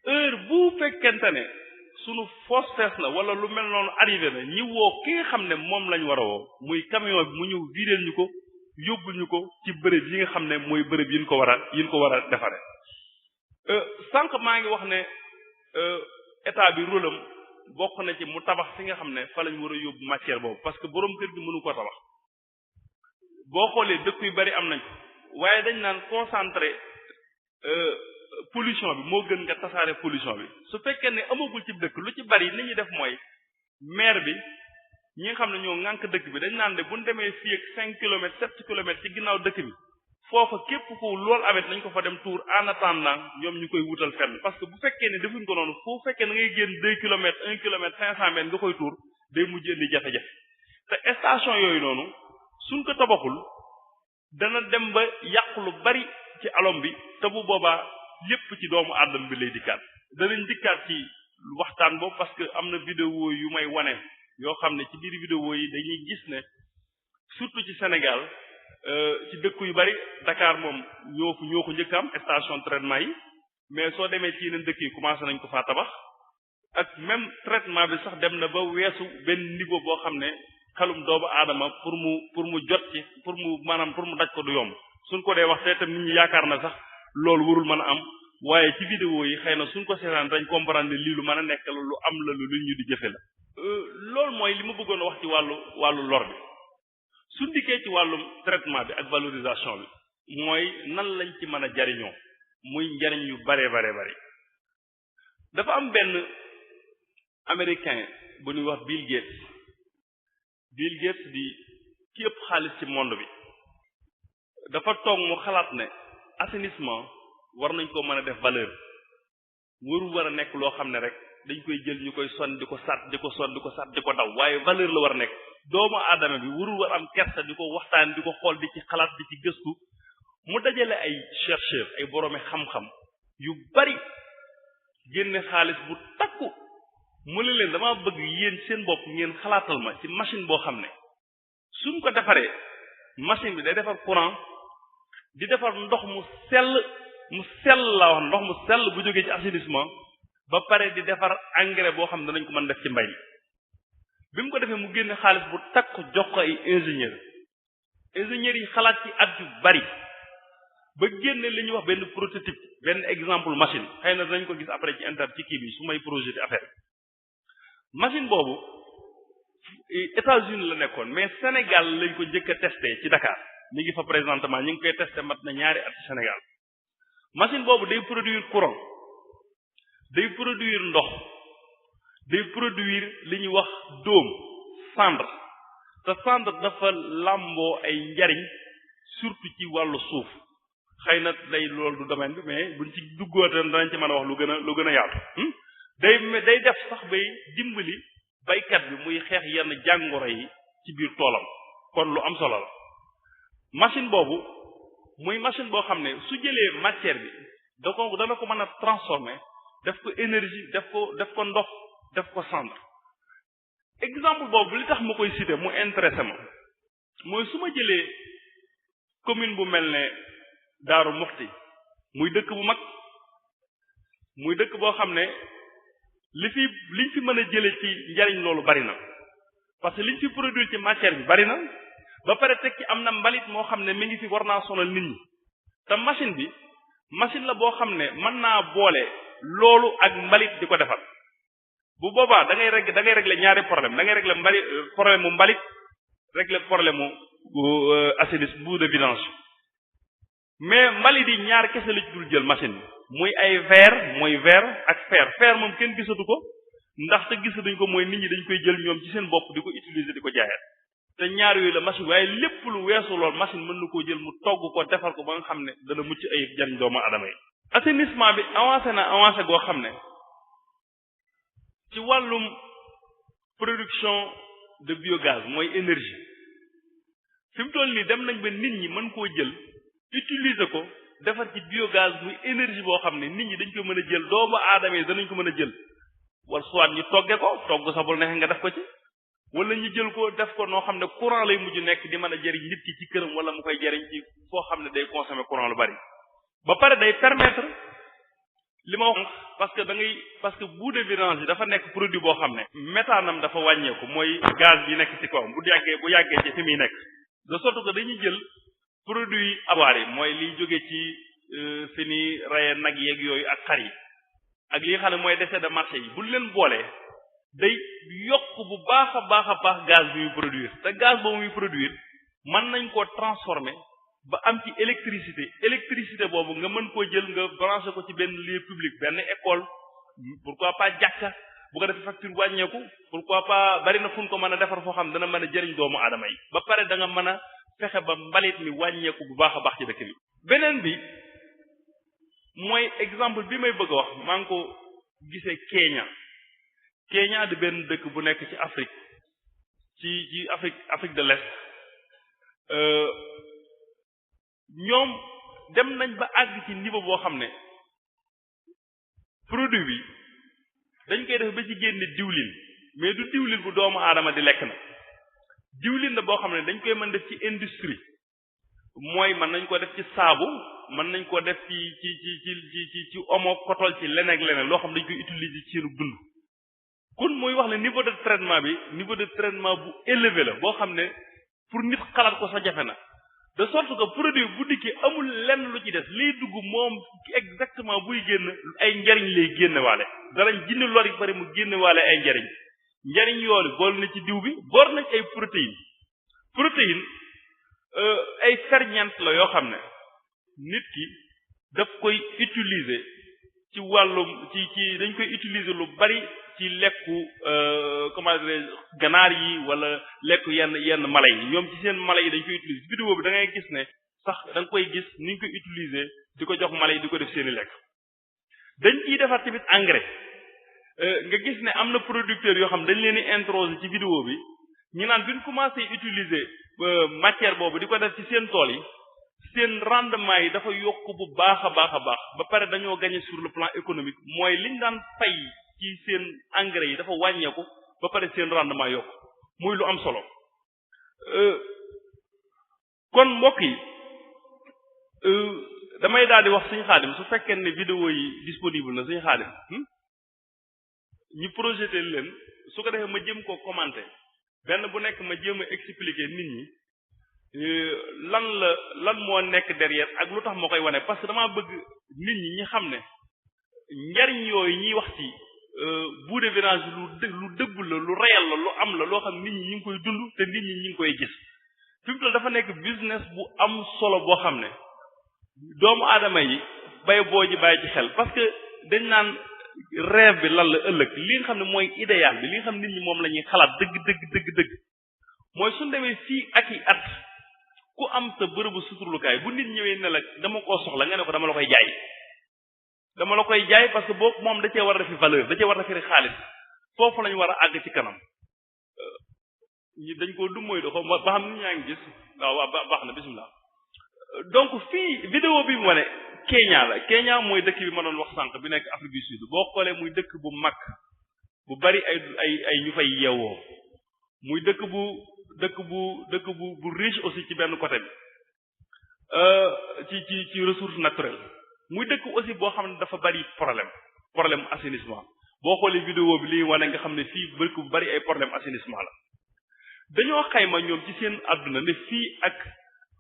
heure bu fekkente ne sunu fosse fees na wala lu mel noonu arrivé na ñi woo ki nga xam ne moom lañ war a woo muy camion bi mu ñëw videel ñu ko yóbbul ñu ko ci bërëb yi nga xam ne mooy bërëb yi ñu ko war a defare sànq maa ngi wax ne état bi rôle am bokk na ci mu tabax fi nga xam ne fa lañ war a yóbbu matière boobu parce que borom kër gi mënu ko tabax boo xoolee dëkk yu bari am nañ ko waaye dañ naan concentré pollution bi moo gën nga tasaare pollution bi su fekkee ne amagul ci dëkk lu ci bari li ñuy def mooy maire bi ñi nga xam ne ñoo ŋànk dëkk bi dañ naan de bu ñu demee fii ak 5 kilomètres 7 kilomètres ci ginnaaw dëkk bi foofa képp ku loolu amet nañ ko fa dem tour en attendant ñoom ñu koy wutal fenn parce que bu fekkee ne defuñ ko noonu foo fekkee na ngay génn 2 kilomètres 1 kilomètre 500 mètres nga koy tour day mujj indi jafe-jafe te station yooyu noonu suñ ko tabaxul dana dem ba yàq lu bari ci alom bi te bu boobaa lépp ci doomu aadama bi lay dikkaat danañ dikkaat ci waxtaan boobu parce que am na vidéo yu may wane yoo xam ne ci biir vidéo yi dañuy gis ne surtout ci Sénégal ci dëkk yu bari Dakar moom ñoo ko njëkk am station traitement yi mais soo demee ci yeneen dëkk yi commencé nañ ko faa tabax ak même traitement bi sax dem na ba weesu benn niveau boo xam ne xelum doomu aadama pour mu jot ci pour mu daj ko du yomb suñ ko dee wax te itam nit ñi yaakaar na sax loolu warul mën a am waaye ci vidéo yi xëy na suñ ko seetaan dañ comprendre ne lii lu mën a nekk la lu am la lu ñu di jëfe la loolu mooy li ma bëggoon a wax ci wàllu lor bi suñ dikkee ci wàllum traitement bi ak valorisation bi mooy nan lañ ci mën a jariñoo muy njariñ yu bare bare dafa am benn américain bu ñuy wax Bill Gates di ki ëpp xaalis ci monde bi dafa toog mu xalaat ne assainissement war nañ ko mën a def valeur warul war a nekk loo xam ne rek dañ koy jël ñu koy sonn di ko sàtt di ko daw waaye valeur la war a nekk doomu aadama bi warul war am kersa di ko waxtaan di ko xool di ci xalaat di ci gëstu mu dajale ay chercheur ay boroomi xam-xam yu bari génne xaalis bu takku mu ne leen dama bëgg yéen seen bopp ngeen xalaatal ma ci machine boo xam ne suñ ko defaree machine bi day defar courant di defar ndox mu sell laa wax ndox mu sell bu jógee ci assainissement ba pare di defar engrais boo xam ne danañ ko mën def ci mbay mi bi mu ko defee mu génne xaalis bu takk jox ko ay ingénieurs yi xalaat ci at yu bari ba génne li ñuy wax benn prototype benn exemple machine xëy na danañ ko gis après ci internet ci kii bi su may projet di affaire machine boobu États-Unis la nekkoon mais Sénégal lañ ko njëkk a testé ci Dakar mi ngi fa présentement ñu ngi koy testé mat na ñaari at ci Sénégal machine boobu day produire courant day produire ndox day produire li ñuy wax dóom cendre te cendre dafa làmboo ay njariñ surtout ci wàllu suuf xëy na day loolu du domaine bi mais buñ ci duggootan danañ ci mën a wax lu gën a yaatu day def sax bay dimbali baykat bi muy xeex yenn jàngoro yi ci biir toolam kon lu am solo la machine boobu muy machine boo xam ne su jëlee matière bi dana ko mën a transformer def ko énergie def ko ndox def ko cendre exemple boobu li tax ma koy citer mu intéressé ma mooy su ma jëlee commune bu mel ne Daaru Muxti muy dëkk bu mag muy dëkk boo xam ne liñ fi mën a jële ci njariñ loolu bari na parce que liñ fi produire ci matière bi bari na ba pare teg ci am na mbalit moo xam ne mi ngi fi war naa sonal nit ñi te machine la boo xam ne mën naa boole loolu ak mbalit di ko defar bu boobaa da ngay régler ñaari problème da ngay régler problème mu mbalit régler problème mu assainissement boue de vidange mais mbalit yi ñaar kese la ci dul jël machine bi muy ay verre ak fer moom kenn gisatu ko ndax te gisatuñ ko mooy nit ñi dañ koy jël ñoom ci seen bopp di ko utiliser di ko jaayaat te ñaar yooyu la machine waaye lépp lu weesu lool machine mën na koo jël mu togg ko defar ko ba nga xam ne dana mucc ayib jariñ doomu adama yi assainissement bi avancé goo xam ne ci wàllum production de biogaz mooy énergie fi mu toll nii dem nañ ba nit ñi mën koo jël utiliser ko defar ci biogaz muy énergie boo xam ne nit ñi dañ ko mën a jël doomu aadama yi danañ ko mën a jël wala soit ñu togge ko togg sa bul neex nga def ko ci wala ñu jël ko def ko noo xam ne courant lay mujj nekk di mën a jëriñ nit ki ci këram wala mu koy jëriñ ci foo xam ne day consommer courant lu bari ba pare day permettre li ma wax parce que boue de vidange dafa nekk produit boo xam ne méthanam dafa wàññeeku mooy gaz bi nekk ci kawam bu yàggee ci fi muy nekk de sorte que dañuy jël produit abaar yi mooy liy jóge ci fi ni raye nag yeeg yooyu ak xar yi ak li nga xam ne mooy déchets de marché yi bu leen boolee day yokk bu baax a baax gaz bi muy produire te gaz boobu muy produire mën nañ koo transformer ba am ci électricité boobu nga mën koo jël nga branché ko ci benn lieu public benn école pourquoi pas jàkka bu ko defee facture wàññeeku pourquoi pas bari na fu ñu ko mën a defar foo xam dana mën a jëriñ doomu aadama yi ba pare da nga mën a fexe ba mbalit mi wàññeeku bu baax a baax ci dëkk bi beneen bi mooy exemple bi may bëgg a wax maa ngi ko gisee Kenya di benn dëkk bu nekk ci Afrique ci Afrique de l'Est ñoom dem nañ ba àgg ci niveau boo xam ne produit bi dañ koy def ba ci génne diwlin mais du diwlin bu doomu aadama di lekk na diwlin la boo xam ne dañ koy mën def ci industrie mooy mën nañ ko def ci saabu mën nañ ko def ci omo kotol ci leneen ak leneen loo xam dañ koy utiliser ci seenu dund kon mooy wax ne niveau de traitement bu élevé la boo xam ne pour nit xalaat ko sa jafe na de sorte que produit bu dikkee amul lenn lu ci des liy dugg moom exactement buy génn ay njariñ lay génne waale darañ jinne lor yi bari mu génne waale ay njariñ yoolu bool na ci diw bi bool na ci ay protéine ay ferñeent la yoo xam ne nit ki daf koy utiliser ci wàllum ci dañ koy utiliser lu bari ci lekku comment dire ganaar yi wala lekku yenn mala yi ñoom ci seen mala yi dañ koy utiliser vidéo bi da ngay gis ne sax da nga koy gis ni ñu koy utiliser di ko jox mala yi di ko def seeni lekk dañ ciy defar tamit engrais nga gis ne am na producteurs yoo xam dañ leen di introsé ci vidéo bi ñu naan bi ñu commencé utiliser matière boobu di ko def ci seen tool yi seen rendement yi dafa yokk bu baax a baax ba pare dañoo gagné sur le plan économique mooy liñ daan fay ci seen engrais yi dafa wàññeeku ba pare seen rendement yokk muy lu am solo kon mbokk yi damay daal di wax Sëñ Xaadim su fekkee ne vidéo yi disponible na Sëñ Xaadim ñu projeté leen su ko defee ma jëm ko commenter benn bu nekk ma jéem a expliquer nit ñi lan moo nekk derrière ak lu tax moo koy wane parce que damaa bëgg nit ñi xam ne njariñ yooyu ñuy wax ci boue de vidange lu dëgg la lu réel la lu am la loo xam nit ñi ñu ngi koy dund te nit ñi ñu ngi koy gis fi mu toll dafa nekk business bu am solo boo xam ne doomu aadama yi bay boo ji bàyyi ci xel parce que dañ naan rêve bi lan la ëllëg li nga xam ne mooy idéal bi li nga xam nit ñi moom la ñuy xalaat dëgg mooy suñ demee fii ak i at ku am sa bërëbu suturlukaay bu nit ñëwee ne la dama koo soxla nga ne ko dama la koy jaay parce que boobu moom da cee war a defi valeur da cee war a defi xaalis foofu lañu war a àgg ci kanam ñi dañ koo du mooy doxo ba xam ni ñaa ngi gis waaw baax na bismillah donc fii vidéo bi mu wane Kenya mooy dëkk bi ma doon wax sànq bi nekk Afrique du Sud boo xoolee muy dëkk bu mag bu bari ay ñu fay yeewoo muy dëkk bu riche aussi ci benn côté bi ci ressources naturelles muy dëkk aussi boo xam ne dafa bari problème assainissement boo xoolee vidéo bi li wane nga xam ne fii dëkk bu bari ay problème assainissement la dañoo xayma ñoom ci seen àdduna ne fii ak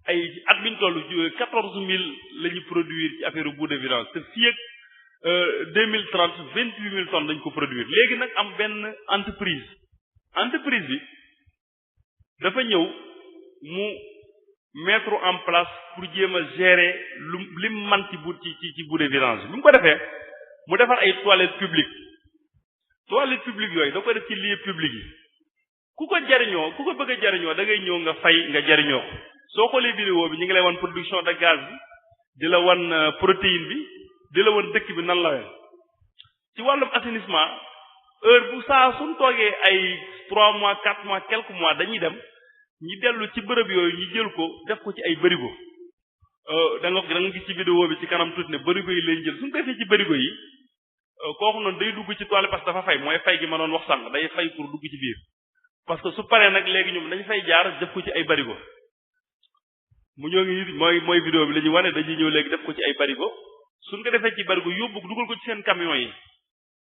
ay at biñ toll 14000 la ñu produire ci affaire boue de vidange te fii ak 2030 28000 tonnes dañ ko produire léegi nag am benn entreprise bi dafa ñëw mu mettre en place pour jéem a gérer lim man ci bout de vidange bi mu ko defee mu defar ay toilettes publiques yooyu da ko def ci lieu public yi ku ko bëgg a jariñoo da ngay ñëw nga fay nga jariñoo ko soo xoolee vidéo bi ñu ngi lay wan production de gaz bi di la wan protéine bi di la wan dëkk bi nan la wee ci wàllum assainissement heure bu saa suñ toogee ay 3 mois 4 mois quelques mois dañuy dem ñi dellu ci bërëb yooyu ñu jël ko def ko ci ay bërigo da nga gis ci vidéo bi ci kanam tuuti ne bërigo yi lañ jël suñ ko defee ci bërigo yi kooku noonu day dugg ci toilette parce que dafa fay mooy fay gi ma doon wax sànq day fay pour dugg ci biir parce que su paree nag léegi ñoom dañ fay jaar def ko ci ay bërigo mu ñoo ngi mooy vidéo bi la ñuy wane dañuy ñëw léegi def ko ci ay bërigo suñ ko defee ci bërigo yóbbu dugal ko ci seen camion yi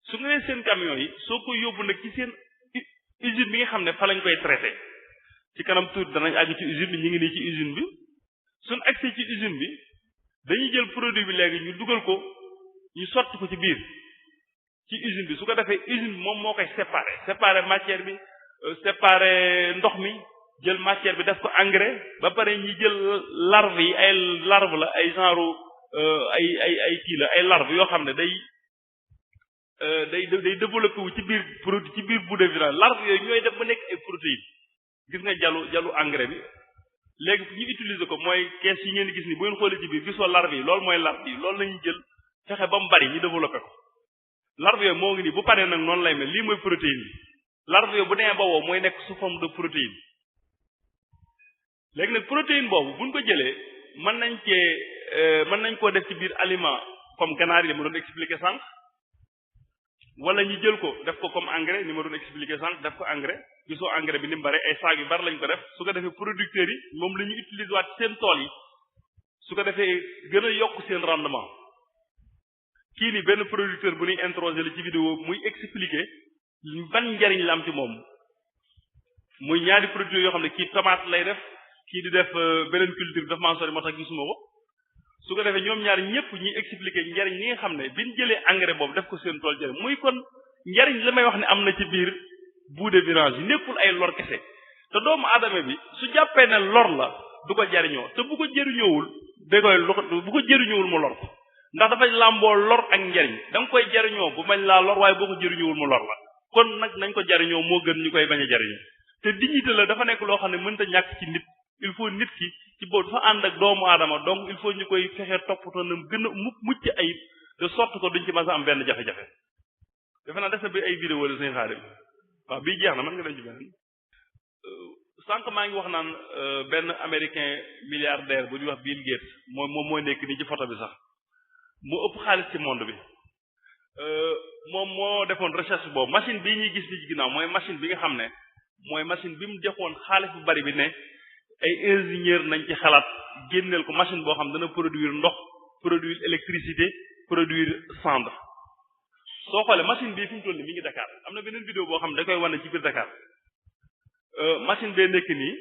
su nga nee seen camion yi soo ko yóbbu nag ci seen usine bi nga xam ne fa lañ koy traité ci kanam tuuti danañ àgg ci usine bi ñu ngi nii ci usine bi suñ accès ci usine bi dañuy jël produit bi léegi ñu dugal ko ñu sotti ko ci biir ci usine bi su ko defee usine bi moom moo koy séparer matière bi séparer ndox mi jël matière bi def ko engrais ba pare ñi jël larve yi ay larve la ay genre ay kii la ay larve yoo xam ne day développé wu ci biir produit ci biir bout de vidange larve yooyu ñooy def ba nekk ay protéines gis nga jalu engrais bi léegi ñu utiliser ko mooy kees yi ngeen gis ni bu ngeen xoolee ci biir gisoo larve yi loolu mooy larve yi loolu lañuy jël fexe ba mu bari ñu développé ko larve yooyu moo ngi nii bu paree nag noonu lay mel lii mooy protéine bi larve yooyu bu demee ba wow mooy nekk sous forme de protéine léegi nag protéine boobu buñ ko jëlee mën nañ koo def ci biir aliment comme ganaar yi ma doon expliquer sànq wala ñu jël ko def ko comme engrais ni ma doon expliquer sànq def ko engrais gisoo engrais bi ni mu bare ay saag yu bari lañ ko def su ko defee producteurs yi moom la ñu utiliser waat seen tool yi su ko defee gën a yokk seen rendement kii ni benn producteur bu ñuy introsé la ci vidéo muy expliquer ban njariñ la am ci moom muy ñaari producteurs yoo xam ne kii tomate lay def kii di def beneen culture bi daf maa sori moo tax gisuma ko su ko defee ñoom ñaar ñëpp ñuy expliquer njariñ li nga xam ne biñ jëlee engrais boobu def ko seen tool jëriñ muy kon njariñ li may wax ne am na ci biir bout de vidange yi nekkul ay lor kese te doomu aadama bi su jàppee ne lor la du ko jariñoo te bu ko jëriñoowul bu ko jëriñoowul mu lor ko ndax dafay làmboo lor ak njariñ da nga koy jariñoo bu mañ laa lor waaye boo ko jëriñoowul mu lor la kon nag nañ ko jariñoo moo gën ñu koy bañ a jariñoo te dignité la dafa nekk loo xam ne mënta ñàkk ci nit il faut nit ki ci boobu dafa ànd ak doomu aadama donc il faut ñu koy fexe toppatoo na gën a mucc ayib de sorte que duñ ci mën a am benn jafe-jafe defe naa def na bi ay vidéo la suñu xaarim waaw bii jeex na mën nga dem ci beneen sànq maa ngi wax naan benn américain milliardaire bu ñuy wax Bill Gates moom mooy nekk nii ci photo bi sax moo ëpp xaalis ci monde bi moom moo defoon recherche boobu machine bii ñuy gis ni ci ginnaaw mooy machine bi nga xam ne mooy machine bi mu defoon xaalis bu bari bi ne ay ingénieur nañ ci xalaat génneel ko machine boo xam dana produire ndox produire électricité produire cendre soo xoolee machine bii fi mu toll nii mi ngi Dakar am na beneen vidéo boo xam ne da koy wane ci biir Dakar machine bee nekk nii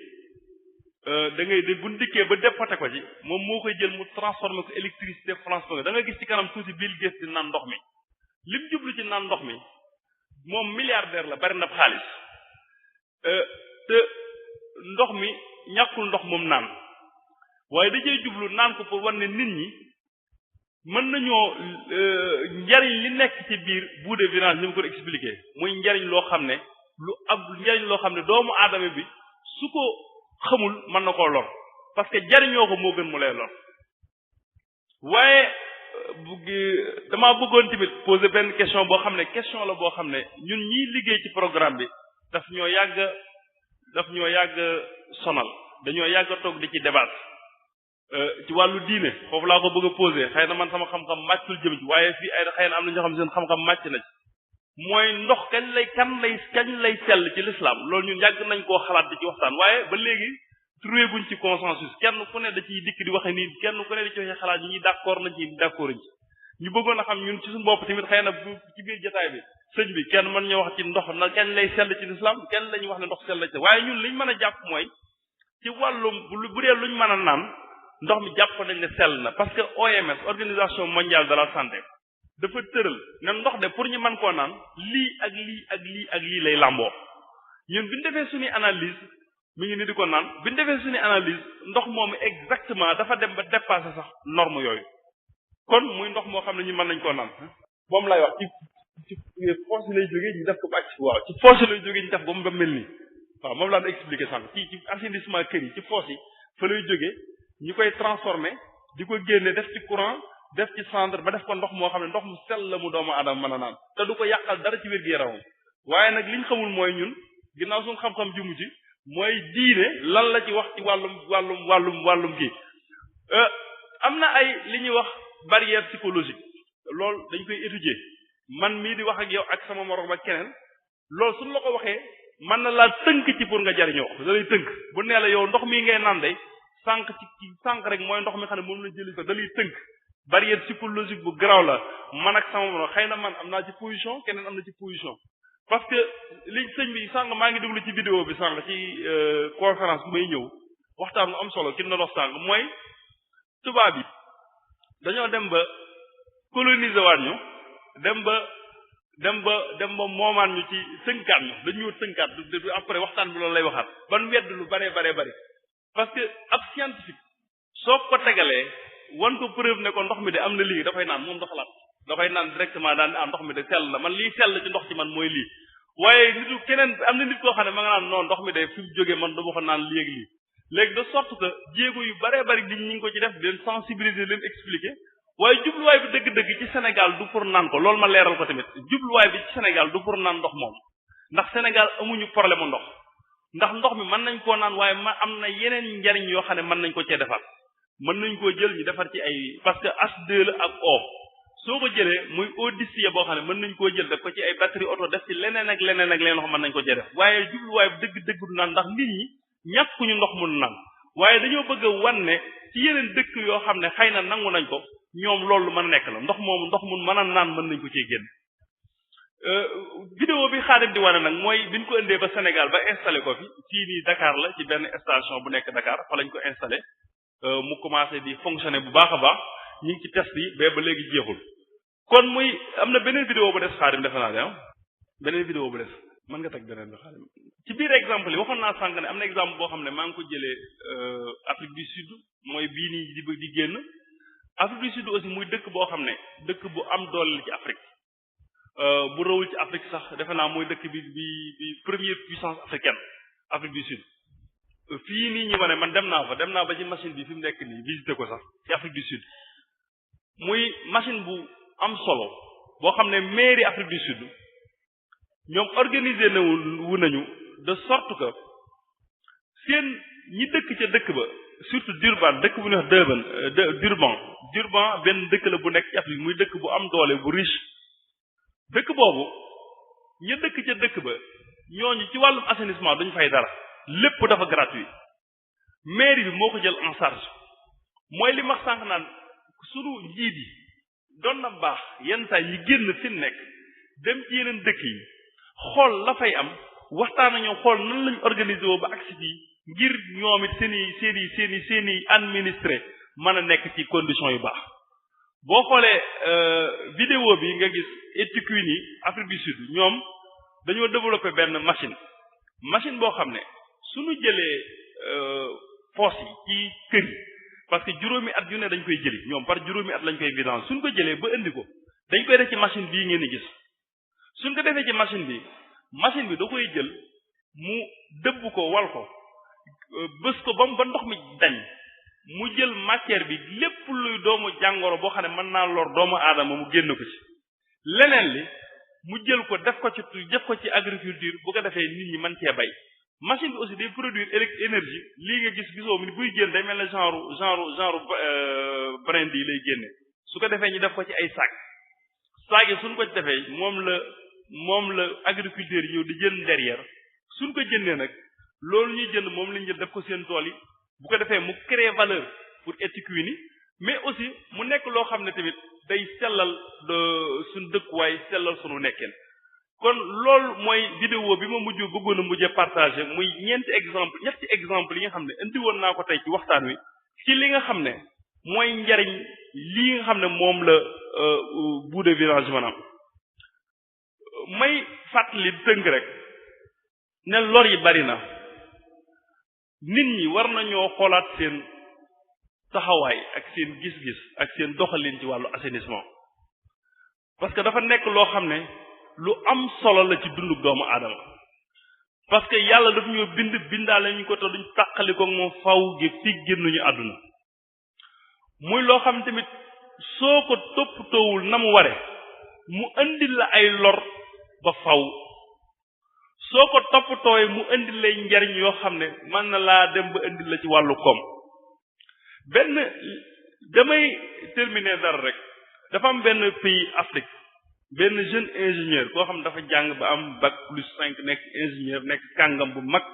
da ngay de buñ dikkee ba dépoté ko ci moom moo koy jël mu transformé ko électricité transformé da nga gis ci kanam tuuti Bill Gates di naan ndox mi lim jublu ci naan ndox mi moom milliardaire la bari na xaalis te ndox mi ñàkkul ndox moom naan waaye da cee jublu naan ko pour wan ne nit ñi mën nañoo njariñ li nekk ci biir bout de vidange ni mu ko expliqué muy njariñ loo xam ne njariñ loo xam ne doomu aadama bi su ko xamul mën na koo lor parce que jariñoo ko moo gën mu lay lor waaye damaa bëggoon tamit poser benn question boo xam ne question la boo xam ne ñun ñiy liggéey ci programme bi daf ñoo yàgg sonal dañoo yàgg a toog di ci débat ci wàllu diine foofu laa ko bëgg a poser xëy na man sama xam-xam màccul jëm ci waaye fii ay xëy na am na ñoo xam seen xam-xam màcc na ci mooy ndox kañ lay sell ci l'islam loolu ñun yàgg nañ koo xalaat di ci waxtaan waaye ba léegi trouvé guñ ci consensus kenn ku ne da ciy dikk di waxe nii kenn ku ne di ci waxe xalaat ñi d'accord nañ ci d'accord ci ñu bëggoon a xam ñun ci suñu bopp tamit xëy na ci biir jotaay bi sëñ bi kenn mën ñoo wax ci ndox na kañ lay sell ci l'islam kenn lañuy wax ne ndox sell ci waaye ñun liñ mën a jàpp mooy ci wàllum bu dee luñ mën a naan ndox mi jàpp nañ ne sell na parce que OMS organisation mondiale de la santé dafa tëral ne ndox de pour ñu mën koo naan lii ak lii ak lii ak lii lay làmboo ñun bi ñu defee suñuy analyse mi ngi ni di ko naan bi ñu defee suñu analyse ndox moomu exactement dafa dem ba dépasser sax norme yooyu kon muy ndox moo xam ne ñu mën nañ koo naan moom lay wax ci force lay jógee ñu def ko ba waaw ci force lay jógee ñu def ba mu ba mel nii waaw moom laa doon expliquer sànq ci assainissement kër yi ci force yi fa lay jógee ñu koy transformer di ko génne def ci courant def ci centre ba def ko ndox moo xam ne ndox mu sell la mu doomu aadama mën a naan te du ko yàqal dara ci wér-gu-yaramam waaye nag liñ xamul mooy ñun ginnaaw suñu xam-xam jumu ci mooy diine lan la ci wax ci wàllum gi am na ay li ñuy wax barrière psychologique loolu dañ koy étudier man mii di wax ak yow ak sama morom ak keneen loolu suñu la ko waxee mën na laa tënk ci pour nga jariñoo ko da lay tënk bu nee la yow ndox mii ngay naan de sànq rek mooy ndox mi xam ne moom la jëli ko da lay tënk barrière psychologique bu garaaw la man ak sama morom xëy na man am naa ci position keneen am na ci position parce que li sëñ bi sànq maa ngi déglu ci vidéo bi sànq ci conférence bu may ñëw waxtaan bu am solo ki na dox sànq mooy tubaab yi dañoo dem ba coloniser waat ñu dem ba moomaat ñu ci tënkaat ñu dañu tënkaat du après waxtaan bi loolu lay waxaat ban wedd lu bare bari parce que ab scientifique soo ko tegalee wan ko preuve ne ko ndox mi de am na lii dafay naan moom da xalaat dafay naan directement daan ndox mi de sell na man lii sell ci ndox ci man mooy lii waaye nitu keneen am na nit koo xam ne ma nga naan non ndox mi de fi mu jógee man dama ko naan léegi lii léegi de sorte que jéego yu bare bari di ñu ngi ko ci def leen sensibiliser leen expliquer waaye jubluwaay bi dëgg-dëgg ci Sénégal du pour naan ko loolu ma leeral ko tamit jubluwaay bi ci Sénégal du pour naan ndox moom ndax Sénégal amuñu problème ndox ndax ndox mi mën nañ koo naan waaye ma am na yeneen njariñ yoo xam ne mën nañ ko cee defar mën nañ koo jël ñu defar ci ay parce que H2 la ak O soo ko jëlee muy eau distillée boo xam ne mën nañ koo jël def ko ci ay batterie auto def ci leneen ak leneen loo xam mën nañ ko cee def waaye jubluwaay bi dëgg du naan ndax nit ñi ñàkkuñu ndox mun naan waaye dañoo bëgg a wan ne ci yeneen dëkk yoo xam ne xëy na nangu nañ ko ñoom loolu mën a nekk la ndox moomu ndox mun mën a naan mën nañ ko cee génn vidéo bi Xaadim di wane nag mooy biñ ko indee ba Sénégal ba installé ko fi fii nii Dakar la ci benn station bu nekk Dakar fa lañ ko installé mu commencé di fonctionner bu baax a baax ñu ngi ci test yi ba léegi jeexul kon muy am na beneen vidéo bu des Xaadim defe naa ne beneen vidéo bu des mën nga teg beneen bi Xaadim ci biir exemple yi waxoon naa sànq ne am na exemple boo xam ne maa ngi ko jëlee Afrique du Sud mooy bii nii di génn Afrique du Sud aussi muy dëkk boo xam ne dëkk bu am doole la ci Afrique bu rawul ci Afrique sax defe naa mooy dëkk bi première puissance africaine Afrique du Sud fii nii ñu ma ne man dem naa ba ci machine bi fi mu nekk nii visité ko sax ci Afrique du Sud muy machine bu am solo boo xam ne mairie Afrique du Sud ñoom organisé nañu de sorte que seen ñi dëkk ca dëkk ba surtout Durban dëkk bu ñuy wax Durban benn dëkk la bu nekk ci Afrique muy dëkk bu am doole bu riche dëkk boobu ña dëkk ca dëkk ba ñooñu ci wàllum assainissement duñu fay dara lépp dafa gratuit mairie bi moo ko jël en charge mooy li ma sànq naan sunu njiit yi doon na baax yenn saa yi génn fi nekk dem ci yeneen dëkk yi xool la fay am waxtaan ak ñoom xool nan lañu organiser woo ba agsi fii ngir ñoom it seen i administré mën a nekk ci condition yu baax boo xoolee vidéo bi nga gis étiquette yi Afrique du Sud ñoom dañoo développer benn machine boo xam ne suñu jëlee fosse yi ci kër yi parce que juróomi at yu ne dañ koy jëli ñoom par juróomi at lañ koy vidange suñ ko jëlee ba indi ko dañ koy def ci machine bii ngeen di gis suñ ko defee ci machine bi da koy jël mu dëbb ko wal ko bës ko ba ndox mi dañ mu jël matière bi lépp luy doomu jàngoro boo xam ne mën naa lor doomu aadama mu génn ko ci leneen li mu jël ko def ko ci agriculture bu ko defee nit ñi mën cee bay machine bi aussi day produire énergie lii nga gisoo mi buy génn day mel ne genre brindi yi lay génne su ko defee ñu def ko ci ay sac yi suñ ko ci defee moom la agriculteur yi ñëw di jënd derrière suñ ko jëndee nag loolu ñuy jënd moom lañ jël def ko seen tool yi bu ko defee mu créer valeur pour étiquette yi mais aussi mu nekk loo xam ne tamit day sellal suñ dëkkuwaay sellal sunu nekkeen kon loolu mooy vidéo bi ma bëggoon a mujjee partagé muy ñetti exemple yi nga xam ne indi woon naa ko tey ci waxtaan wi ci li nga xam ne mooy njariñ lii nga xam ne moom la bout de vidange maanaam may fàttali tënk rek ne lor yi bari na nit ñi war nañoo xoolaat seen taxawaay ak seen gis-gis ak seen doxalin ci wàllu assainissement parce que dafa nekk loo xam ne lu am solo la ci dundu doomu aadama parce que yàlla daf ñoo bind bindaale ñu ko te duñ tàqali ko moom faw gi fi génnuñu àdduna muy loo xam tamit soo ko toppatoowul na mu ware mu indil la ay lor ba faw soo ko toppatooyee mu indil lay njariñ yoo xam ne mën na laa dem ba indil la ci wàllu koom benn damay terminer dara rek dafa am benn pays Afrique benn jeune ingénieur koo xam ne dafa jàng ba am bac +5 nekk ingénieur nekk kàngam bu mag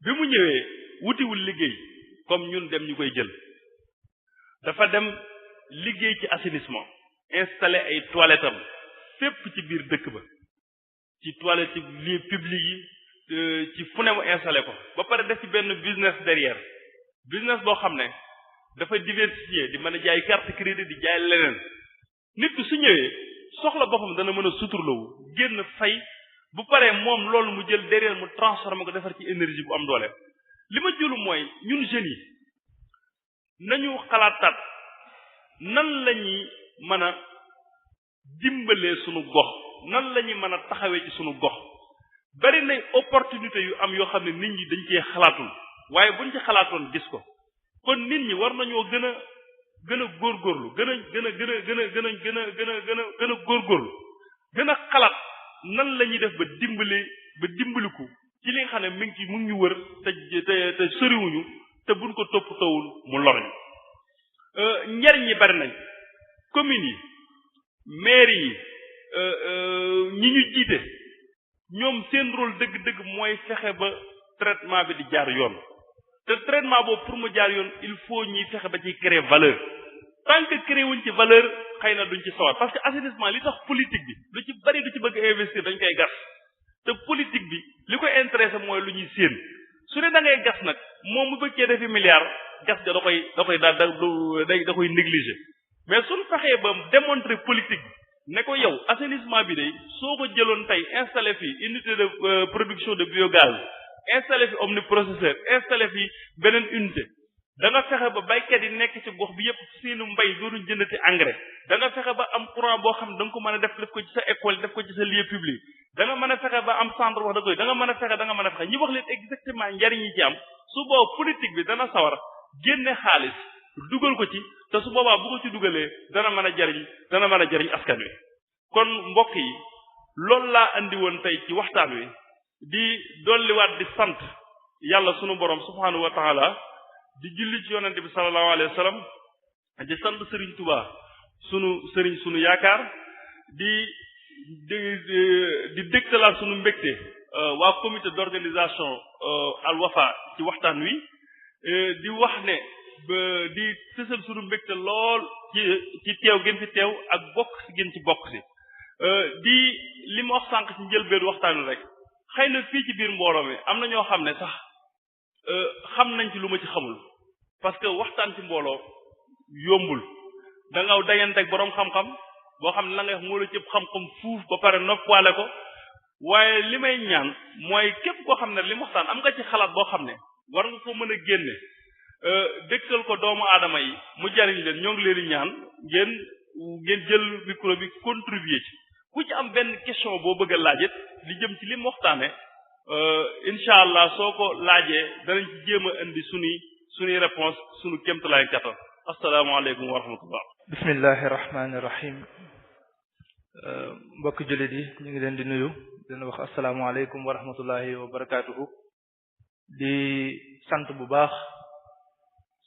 bi mu ñëwee wutiwul liggéey comme ñun dem ñu koy jël dafa dem liggéey ci assainissement installé ay toilettes am fépp ci biir dëkk ba ci toilette ci lieu public yi ci fu ne mu installé ko ba pare def ci benn business derrière business boo xam ne dafa diversifié di mën a jaay carte crédit di jaay leneen nit ki su ñëwee soxla boppam dana mën a suturlawu génn fay bu paree moom loolu mu jël derrière mu transformé ko defar ci énergie bu am doole li ma jëlu mooy ñun jeunes yi nañu xalaataat nan la ñuy mën a dimbalee sunu gox nan la ñuy mën a taxawee ci sunu gox bari nay opportunité yu am yoo xam ne nit ñi dañ cee xalaatul waaye buñ ci xalaatoon gis ko kon nit ñi war nañoo gën a góorgóorlu gën a góorgóorlu gën a xalaat nan la ñuy def ba dimbaliku ci li nga xam ne mi ngi mu ngi ñu wër te soriwuñu te buñ ko toppatoowul mu lor ñu njariñ ñi bari nañ communes yi maire yi ñi ñu jiite ñoom seen rôle dëgg-dëgg mooy fexe ba traitement bi di jaar yoon te traitement boobu pour mu jaar yoon il faut ñuy fexe ba ciy créer valeur tant que créer wuñ ci valeur xëy na duñ ci sawar parce que assainissement li tax politique bi lu ci bari du ci bëgg investir dañ koy gas te politique bi li koy intéressé mooy lu ñuy séen su ne da ngay gas nag moom mu bëggee defi milliard gas ga da koy négliger mais suñ fexee ba démontrer politique bi ne ko yow assainissement bi day soo ko jëloon tey installé fi unité de production de biogaz installé fi omniprocesseur installé fi beneen unité da nga fexe ba baykat yi nekk ci gox bi yépp seenu mbay doonuñ jëndati engrais da nga fexe ba am courant boo xam ne da nga ko mën a def ko ci sa école def ko ci sa lieu public da nga mën a fexe ba am centre wax da koy da nga mën a fexe ñi wax leen exactement njariñ yi ci am su boobu politique bi dana sawar génne xaalis dugal ko ci te su boobaa bu ko ci dugalee dana mën a jariñ askan wi kon mbokk yi loolu laa andi woon tey ci waxtaan wi di dolliwaat di sant yàlla sunu borom subhanahu wa taala di julli ci yonente bi sallallahu alayhi wa sallam di sant Serigne Touba sunu yaakaar di dégtalaat sunu mbégte waa comité d'organisation Al Wafa ci waxtaan wi di wax ne di fësal sunu mbégte lool ci teew gën fi teew ak bokk si gën ci bokk si di li ma wax sànq ci njëlbeen waxtaan wi rek xëy na fii ci biir mbooloo mi am na ñoo xam ne sax xam nañ ci lu ma ci xamul parce que waxtaan ci mbooloo yombul da nga dayanteeg boroom xam-xam boo xam ne la nga wax moo la cëpp xam-xam fuuf ba pare noppaale ko waaye li may ñaan mooy képp koo xam ne li mu waxtaan am nga ci xalaat boo xam ne war nga ko mën a génne dëkkal ko doomu aadama yi mu jariñ leen ñoo ngi leen di ñaan ngeen jël micro bi contribuer ci ku ci am benn question boo bëgg a laajit li jëm ci li mu waxtaane incha allah soo ko laajee danañ ci jéem a indi suñuy réponse suñu kéemtalaay kattan asalaamaaleykum wa rahmatullah bismillahi rahmaani rahim mbokki jullit yi ñu ngi leen di nuyu dina wax asalaamaaleykum wa rahmatullahi wa barakaatuhu di sant bu baax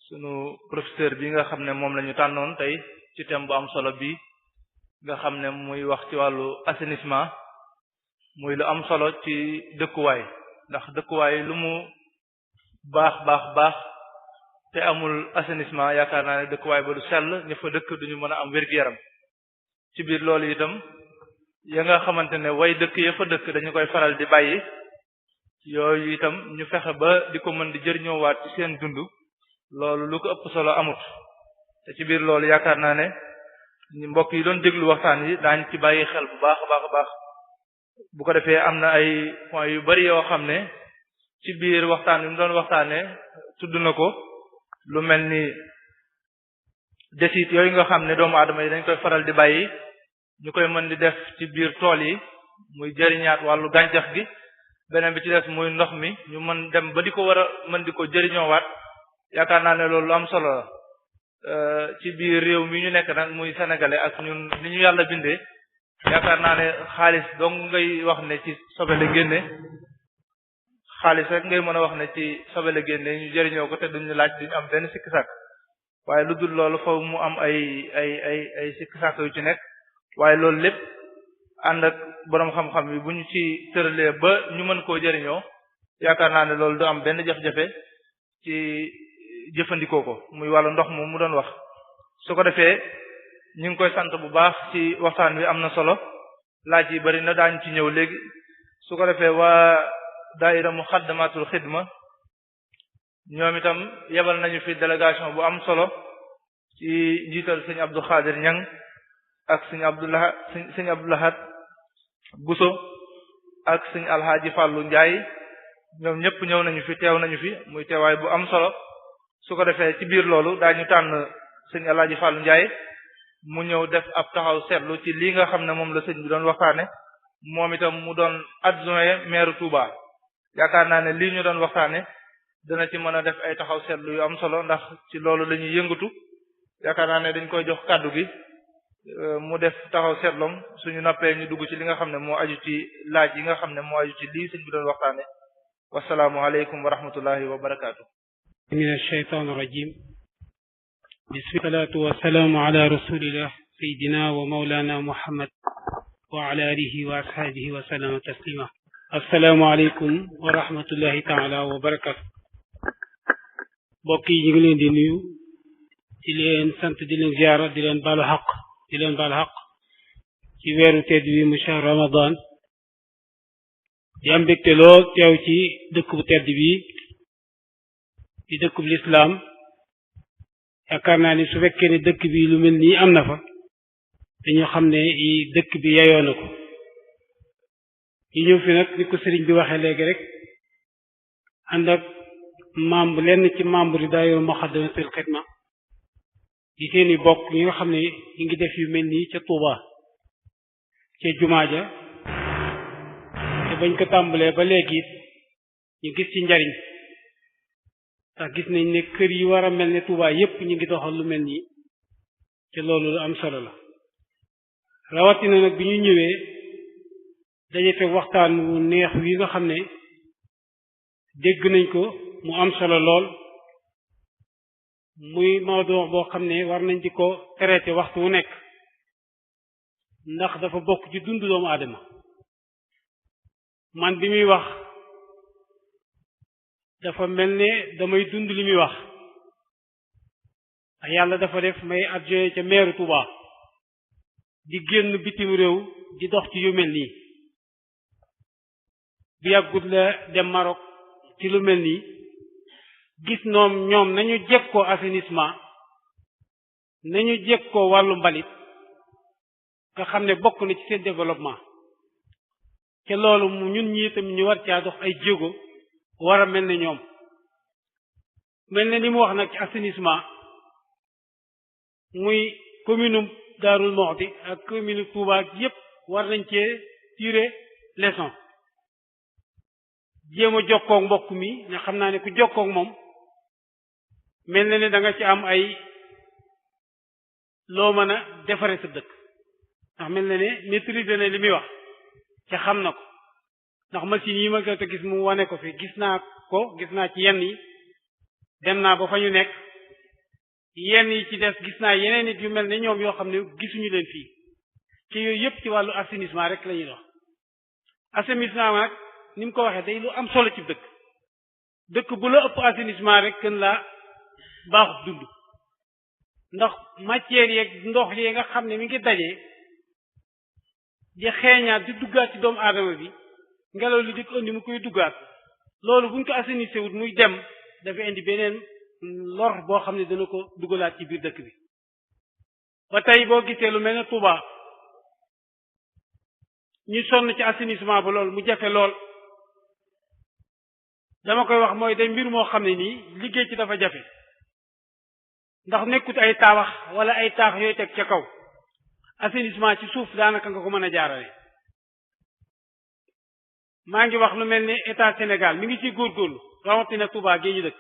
sunu professeur bi nga xam ne moom la ñu tànnoon tey ci thème bu am solo bi nga xam ne muy wax ci wàllu assainissement muy lu am solo ci dëkkuwaay ndax dëkkuwaay lu mu baax te amul assainissement yaakaar naa ne dëkkuwaay ba du sell ña fa dëkk duñu mën a am wér-gu-yaram ci biir loolu itam ya nga xamante ne way dëkk ya fa dëkk dañu koy faral di bàyyi yooyu itam ñu fexe ba di ko mën di jëriñoowaat ci seen dund loolu lu ko ëpp solo amut te ci biir loolu yaakaar naa ne mbokk yi doon déglu waxtaan yi daañ ci bàyyi xel bu baax a baax bu ko defee am na ay points yu bari yoo xam ne ci biir waxtaan wi mu doon waxtaane tudd na ko lu mel ni desit yooyu nga xam ne doomu aadama yi dañ koy faral di bàyyi ñu koy mën di def ci biir tool yi muy jëriñaat wàllu gàncax gi beneen bi ci des muy ndox mi ñu mën dem ba di ko war a mën di ko jëriñoowaat yaakaar naa ne loolu lu am solo la ci biir réew mi ñu nekk nag muy sénégalais ak ñun ni ñu yàlla bindee yaakaar naa ne xaalis dong ngay wax ne ci sobe la génne xaalis rek ngay mën a wax ne ci sobe la génne ñu jëriñoo ko te duñu laaj duñu am benn sikki sàkk waaye lu dul loolu faw mu am ay sikki sàkk yu ci nekk waaye loolu lépp ànd ak boroom xam-xam yi bu ñu ci tëralee ba ñu mën koo jëriñoo yaakaar naa ne loolu du am benn jafe-jafe ci jëfandikoo ko muy wàllu ndox moom mu doon wax su ko defee ñu ngi koy sant bu baax ci waxtaan wi am na solo laaj yi bari na daañu ci ñëw léegi su ko defee waa daayira Muxaddamatul Xidma ñoom itam yebal nañu fi délégation bu am solo ci njiital sëñ Abdou Khadir Ñang ak sëñ Abdoulahat Buso ak sëñ Alhaaji Fàllu Njaay ñoom ñëpp ñëw nañu fi teew nañu fi muy teewaay bu am solo su ko defee ci biir loolu daañu tànn sëñ Alhaaji Fàllu Njaay mu ñëw def ab taxaw seetlu ci lii nga xam ne moom la sëñ bi doon waxtaane moom itam mu doon adjoint maire Touba yaakaar naa ne lii ñu doon waxtaane dana ci mën a def ay taxaw seetlu yu am solo ndax ci loolu la ñuy yëngatu yaakaar naa ne dañ koy jox kàddu gi mu def taxaw seetloom suñu noppee ñu dugg ci li nga xam ne moo aju ci laaj yi nga xam ne moo aju ci lii sëñ bi doon waxtaane wasalaamu aleykum wa rahmatullahi wa barakaatu. min ash-shaytaan ar-rajiim bismillahi wa salaamu ala rasulillah sayyidina wa mawlana muhammad wa ala alihi wa ashaabihi wa sallama taslima assalaamu aleykum wa rahmatullahi taala wa barakaatu. mbokk yi ñu ngi leen di nuyu di leen sant di leen ziyaara di leen baalu xaq ci weeru tedd wi mu shahr ramadan di am mbégte lool teew ci dëkk bu tedd bi di dëkk bu lislaam yaakaar naa ni su fekkee ne dëkk bi lu mel nii am na fa dañu xam ne dëkk bi yeyoo na ko ñu ñëw fi nag ni ko sëriñ bi waxee léegi rek ànd ak membre lenn ci membre yi daayira Muxaddamatul Xidma di seeni bokk ñi nga xam ne ñu ngi def yu mel nii ca Touba ca jumaa ja te bañ ko tàmbalee ba léegi it ñu gis ci njariñ ndax gis nañ ne kër yi war a mel ne Touba yépp ñu ngi doxal lu mel nii te loolu lu am solo la rawatina nag bi ñu ñëwee daje fekk waxtaan wu neex wi nga xam ne dégg nañ ko mu am solo lool muy mawdu boo xam ne war nañ di ko traité waxtu wu nekk ndax dafa bokk ci dundu doomu aadama man bi muy wax dafa mel ne damay dund li muy wax ak yàlla dafa def may adjoint ca meeru Touba di génn bitim réew di dox ci yu mel nii bu yàggut la dem Maroc ci lu mel nii gis ñoom nañu jekkoo assainissement nañu jekkoo wàllu mbalit nga xam ne bokk na ci seen développement te loolu ñun ñi tamit ñu war caa dox ay jéego war a mel ne ñoom mel ne li mu wax nag ci assainissement muy commune Darou Moukhty ak commune Touba yépp war nañ cee tirer leçon jéem a jokkoog mbokk mi nga xam naa ne ku jokkoog moom mel na ne da nga ci am ay loo mën a defare sa dëkk ndax mel na ne maîtriser na li muy wax te xam na ko ndax machine yi ma te gis mu wane ko fi gis naa ci yenn yi dem naa ba fa ñu nekk yenn yi ci des gis naa yeneen nit yu mel ne ñoom yoo xam ne gisuñu leen fii ci yooyu yëpp ci wàllu assainissement rek la ñuy dox assainissement nag ni mu ko waxee day lu am solo ci dëkk bu la ëpp assainissement rek gën laa baaxut dund ndax matière yeeg ndox yi nga xam ne mi ngi dajee di xeeñaat di duggaat ci doomu aadama bi ngelaw li di ko indi mu koy duggaat loolu buñ ko assainissé wut muy dem dafa indi beneen lor boo xam ne dana ko dugalaat ci biir dëkk bi ba tey boo gisee lu mel ne Touba ñu sonn ci assainissement ba loolu mu jafe lool dama koy wax mooy day mbir moo xam ne nii liggéey ci dafa jafe ndax nekkut ay tabax wala ay taax yooyu teg ca kaw assainissement ci suuf daanaka nga ko mën a jaarale. maa ngi wax lu mel ni état Sénégal mi ngi ciy góorgóorlu rawatina Touba gee ñu dëkk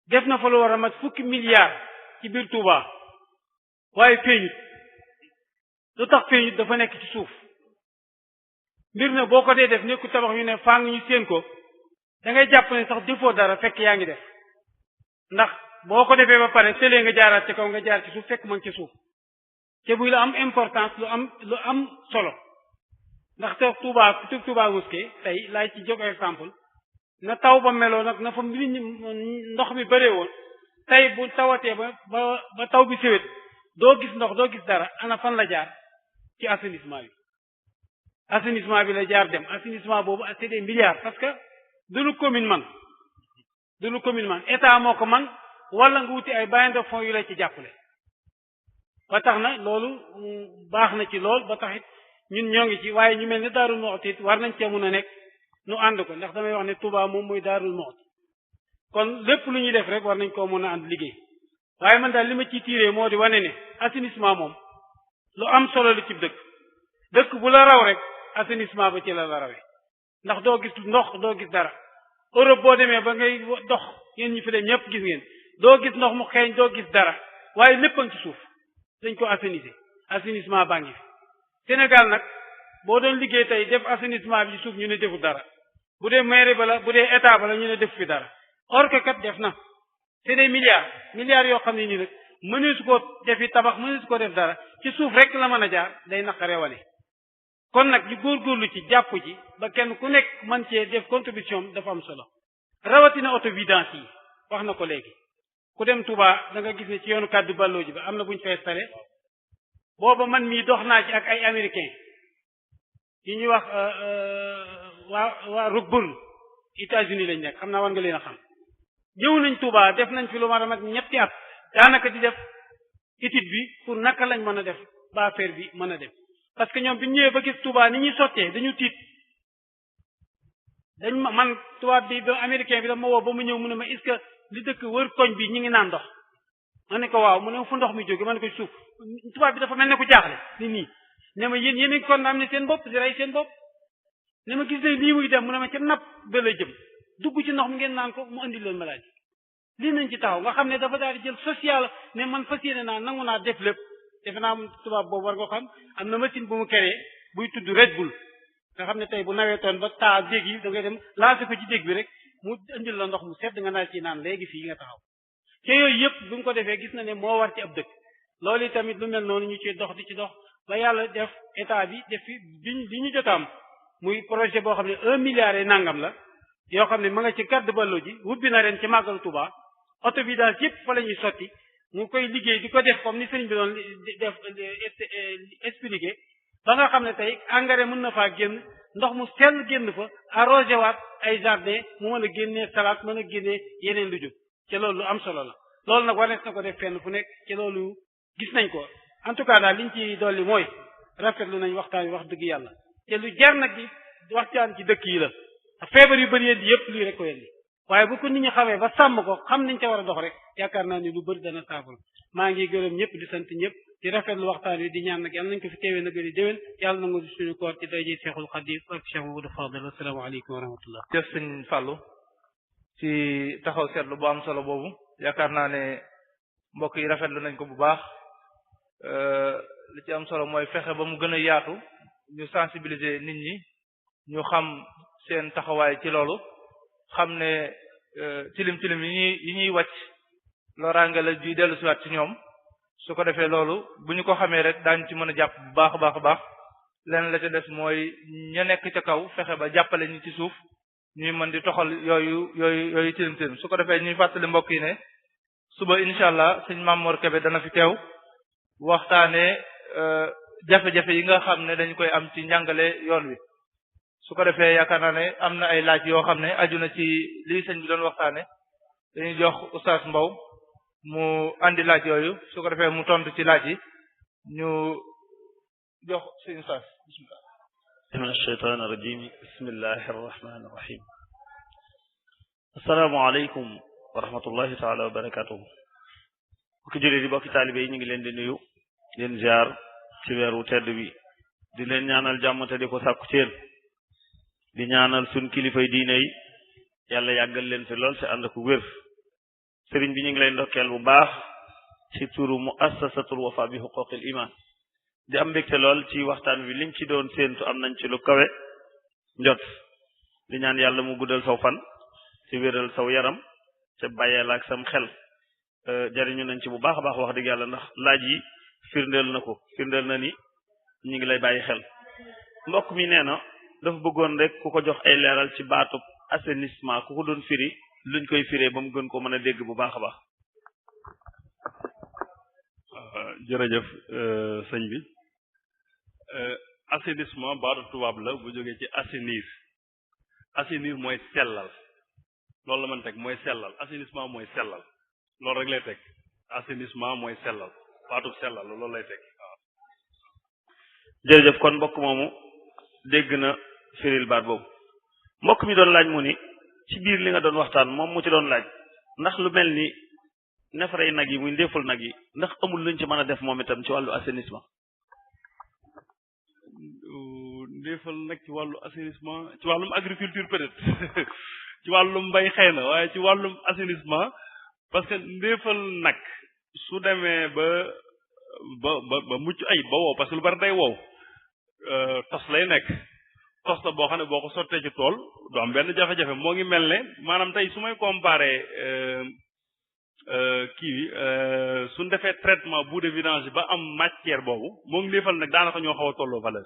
def na fa lu war a mat fukki milliards ci biir Touba waaye feeñut. lu tax feeñut dafa nekk ci suuf mbir na boo ko dee def nekku tabax yu ne faa ñu séen ko da ngay jàpp ne sax defoo dara fekk yaa ngi def ndax boo ko defee ba pare tëlee nga jaaraat ci kaw nga jaar ci suuf fekk man ci suuf te buy la am importance lu am solo ndax te Touba mosquée tey laay ci jóg exemple na taw ba meloo nag na fa ndox mi bëree woon tey bu tawatee ba taw bi séwét doo gis ndox doo gis dara ana fan la jaar ci assainissement bi la jaar dem assainissement boobu c'est des milliards parce que du lu commune man état moo ko man wala nga wuti ay bailleurs de fonds yu la ci jàppale ba tax na loolu baax na ci lool ba taxit ñun ñoo ngi ci waaye ñu mel ne Daarul Muxti it war nañ cee mun a nekk nu ànd ko ndax damay wax ne Touba moom mooy Daarul Muxti kon lépp lu ñuy def rek war nañ koo mun a ànd liggéey waaye man daal li ma ciy tiiree moo di wane ne assainissement moom lu am solo lu ci dëkk bu la raw rek assainissement ba ci la rawee ndax doo gis ndox doo gis dara Europe boo demee ba ngay dox yéen ñi fi dem ñëpp gis ngeen doo gis ndox mu xeeñ doo gis dara waaye lépp a ngi ci suuf dañ ko assainissement baa ngi fi Sénégal nag boo doon liggéey tey def assainissement bi ci suuf ñu ne defu dara bu dee mairie ba la bu dee état ba la ñu ne def fi dara or que kat def na c'est des milliards yoo xam ne nii nag mënee su ko defi tabax mënee su ko def dara ci suuf rek la mën a jaar day naqaree wane kon nag ñu góorgóorlu ci jàpp ci ba kenn ku nekk man cee def contribution dafa am solo rawatina autovidance yi wax na ko léegi ku dem Touba da nga gis ne ci yoonu kàddu balloo ji ba am na buñ fa installé booba man mii dox naa ci ak ay américain yi ñuy wax waa Rockburn États-Unis lañ nekk xam naa war nga leen a xam ñëw nañ Touba def nañ fi lu ma mat ñetti at daanaka di def étude bi pour naka lañ mën a def ba affaire bi mën a dem parce que ñoom bi ñëwee ba gis Touba ni ñuy sottee dañu tiit man tubaab bi ba américain bi dama woo ba mu ñëw mu ne ma est-ce que li dëkk wër koñ bi ñu ngi naan ndox ma ne ko waaw mu ne fu ndox mi jóge ma ne ko suuf tubaab bi dafa mel ne ku jaaxle ni nii ne ma yéen a kon am ne seen bopp di rey seen bopp ne ma gis ne lii muy dem mu ne ma ca napp ba la jëm dugg ci ndox mi ngeen naan ko mu andi leen maladie lii nañ ci taxaw nga xam ne dafa daal di jël social ne man fas yéene naa nangu naa def lépp defe naa tubaab boobu war nga xam am na machine bu mu créé buy tudd Red Bull nga xam ne tey bu nawetoon ba taa dégg yi da ngay dem lancé ko ci dégg bi rek mu indil la ndox mu sedd nga naa ci naan léegi fii nga taxaw te yooyu yëpp bu mu ko defee gis na ne moo war ci ab dëkk loolu yi tamit lu mel noonu ñu ci dox di ci dox ba yàlla def état bi def fi bi ñu jotaam muy projet boo xam ne 1 milliard et nangam la yoo xam ne ma nga ci carte ballo ji wubbi na ren ci màggalu Touba autovidance yëpp fa la ñuy sotti mu koy liggéey di ko def comme ni sëriñ bi doon def expliqué ba nga xam ne tey engrais mën na faa génn ndox mu sell génn fa arrosé waat ay jardin mu mën a génnee salade mën a génnee yeneen lu jub ci loolu lu am solo la loolu nag war na ko def fenn fu nekk ci loolu gis nañ ko en tout cas daal liñ ci dolli mooy rafetlu nañ waxtaan wi wax dëgg yàlla te lu jar nag di waxtaan ci dëkk yi la feebar yu bëri yéen yëpp lii rek ko yéen waaye bu ko nit ñi xamee ba sàmm ko xam niñ ca war a dox rek yaakaar naa ni lu bëri dana saafara maa ngi gërëm ñëpp di sant ñëpp di rafetlu waxtaan wi di ñaan nag yàlla nañ ko fi teewee na gën a déwén yàlla na nga suñu koor ci daje Cheikhul Khadim ak Cheikh Mamadou Fadel assalaamu aleykum wa rahmatullah jëf sëñ Fallou ci taxaw seetlu bu am solo boobu yaakaar naa ne mbokk yi rafetlu nañ ko bu baax li ci am solo mooy fexe ba mu gën a yaatu ñu sensibiliser nit ñi ñu xam seen taxawaay ci loolu xam ne tilim yi ñuy wàcc loraange la juy dellu siwaat ci ñoom su ko defee loolu bu ñu ko xamee rek daañu ci mën a jàpp bu baax a baax a baax leneen la ca des mooy ña nekk ca kaw fexe ba jàppale ñi ci suuf ñuy mën di toxal yooyu tilim su ko defee ñuy fàttali mbokk yi ne suba incha allah sëñ Mamour Kébé dana fi teew waxtaane jafe-jafe yi nga xam ne dañu koy am ci njàngale yoon wi su ko defee yaakaar naa ne am na ay laaj yoo xam ne aju na ci lii sëñ bi doon waxtaane dañuy jox oustaz Mbow mu andi laaj yooyu su ko defee mu tontu ci laaj yi ñu jox sëñ oustaz bismillah min ash-shaytaan ar-rajiim bismillahi ar-rahmaan ar-rahiim asalaamaaleykum wa rahmatullahi taala wa barakatuhu bokki jullit yi bokki taalibe yi ñu ngi leen di nuyu leen ziar ci weeru tedd bi di leen ñaanal jàmm te di ko sàkku ci yéen di ñaanal suñ kilifay diine yi yàlla yàggal leen fi lool te ànd ak wér sëriñ bi ñu ngi lay ndokkeel bu baax ci turu muassasatul wafa bi huquqil iman di am mbégte lool ci waxtaan wi liñ ci doon séentu am nañ ci lu kawe njot di ñaan yàlla mu guddal saw fan ci wéral saw yaram te bàyyeel ak sam xel jariñu nañ ci bu baax a baax wax dëgg yàlla ndax laaj yi firndeel na ni ñu ngi lay bàyyi xel mbokk mi nee na dafa bëggoon rek ku ko jox ay leeral ci baatub assainissement ku ko doon firi luñ koy firee ba mu gën ko mën a dégg bu baax a baax. jërëjëf sëñ bi assainissement baatu tubaab la bu jógee ci assainir mooy sellal loolu la man teg mooy sellal assainissement mooy sellal loolu rek lay teg assainissement mooy sellal baatub sellal loolu lay teg waaw. jërëjëf kon mbokk moomu dégg na firil baat boobu mbokk mi doon laaj mu ni ci biir li nga doon waxtaan moom mu ci doon laaj ndax lu mel ni neefare nag yi muy ndéeful nag yi ndax amul luñ ci mën a def moom itam ci wàllu assainissement. ndéefal nag ci wàllu assainissement ci wàllum agriculture peut-être ci wàllum mbay xëy na waaye ci wàllum assainissement parce que ndéefal nag su demee ba mucc ayib ba wow parce que lu bari day wow tos lay nekk tos la boo xam ne boo ko sottee ci tool du am benn jafe-jafe moo ngi mel ne maanaam tey su may comparer suñ defee traitement boue de vidange ba am matière boobu moo ngi ndéefal nag daanaka ñoo xaw a tolloo valeur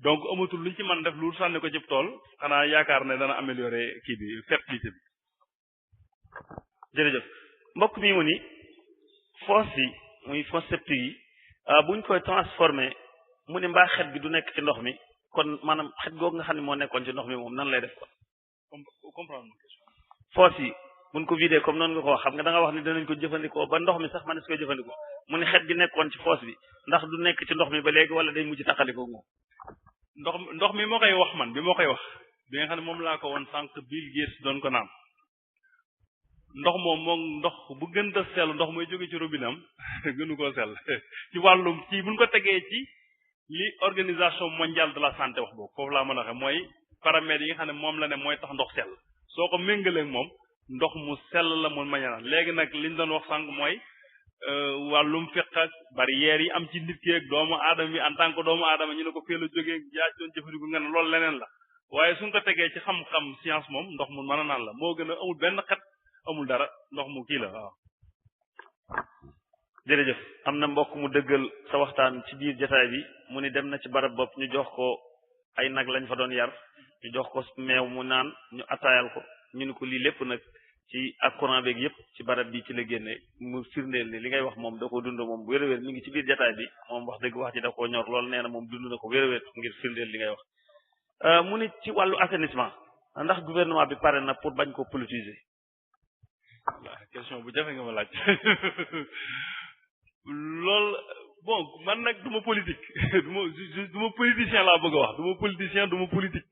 donc amatul luñ ci mën def lu sànni ko ci tool xanaa yaakaar ne dana améliorer fertilité bi. jërëjëf mbokk mi mu ni fosse yi muy fosse septique yi buñ koy transformer mu ni mbaa xet bi du nekk ci ndox mi kon maanaam xet googu nga xam ne moo nekkoon ci ndox mi moom nan lay def kon. comprendre fosse yi buñ ko vidé comme noonu nga ko wax xam nga da nga wax ni danañ ko jëfandikoo ba ndox mi sax man si koy jëfandikoo mu ni xet gi nekkoon ci fosse bi ndax du nekk ci ndox mi ba léegi wala day mujj taqalikoo moom. ndox mi moo koy wax man bi moo koy wax bi nga xam ne moom laa ko woon sànq Bill Gates doon ko naan ndox moom ndox bu gën a sell ndox mooy jóge ci robinet am gënu koo sell ci wàllum ci buñ ko tegee ci li organisation mondiale de la santé wax boobu foofu laa mën a waxee mooy paramètres yi nga xam ne moom la ne mooy tax ndox sell soo ko méngaleeg moom ndox mu sell la mun ma ñanaan léegi nag liñ doon wax sànq mooy wàllum fiq ak barrières yi am ci nit ki ak doomu aadama bi en tant que doomu aadama ñu ne ko fii la jógee yaa doon jëfandiku nga ne loolu leneen la waaye suñ ko tegee ci xam-xam science moom ndox mu mën a naan la moo gën a amul benn xet amul dara ndox mu kii la waaw. jërëjëf am na mbokk mu dëggal sa waxtaan ci biir jotaay bi mu ni dem na ci barab bopp ñu jox ko ay nag lañ fa doon yar ñu jox ko meew mu naan ñu attaayal ko ñu ni ko lii lépp nag ci ak courant beeg yëpp ci barab bi ci la génne mu firndeel ni li ngay wax moom da koo dund moom wér a wér mi ngi ci biir jotaay bi moom wax dëgg wax ji da koo ñor lool nee na moom dund na ko wér a wér ngir firndeel li ngay wax. mu ni ci wàllu assainissement ndax gouvernement bi pare na pour bañ ko politiser. question bu jafe nga ma laaj loolu bon man nag du ma politique du ma politicien laa bëgg a wax du ma politicien du ma politique.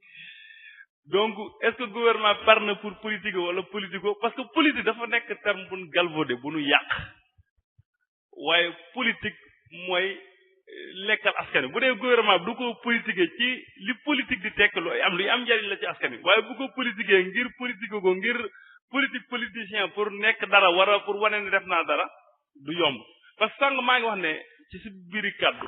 donc est-ce que gouvernement par na pour politique wala politico parce que politique dafa nekk terme bu nu galvaudé bu nu yàq waaye politique mooy lekkal askan wi bu dee gouvernement bi du ko politiquer ci li politique di tekk lu am njariñ la ci askan wi waaye bu ko politiquer ngir politique ko ngir politique politicien pour nekk dara wara pour wane ne def naa dara du yomb parce que sànq maa ngi wax ne ci si biiri kàddu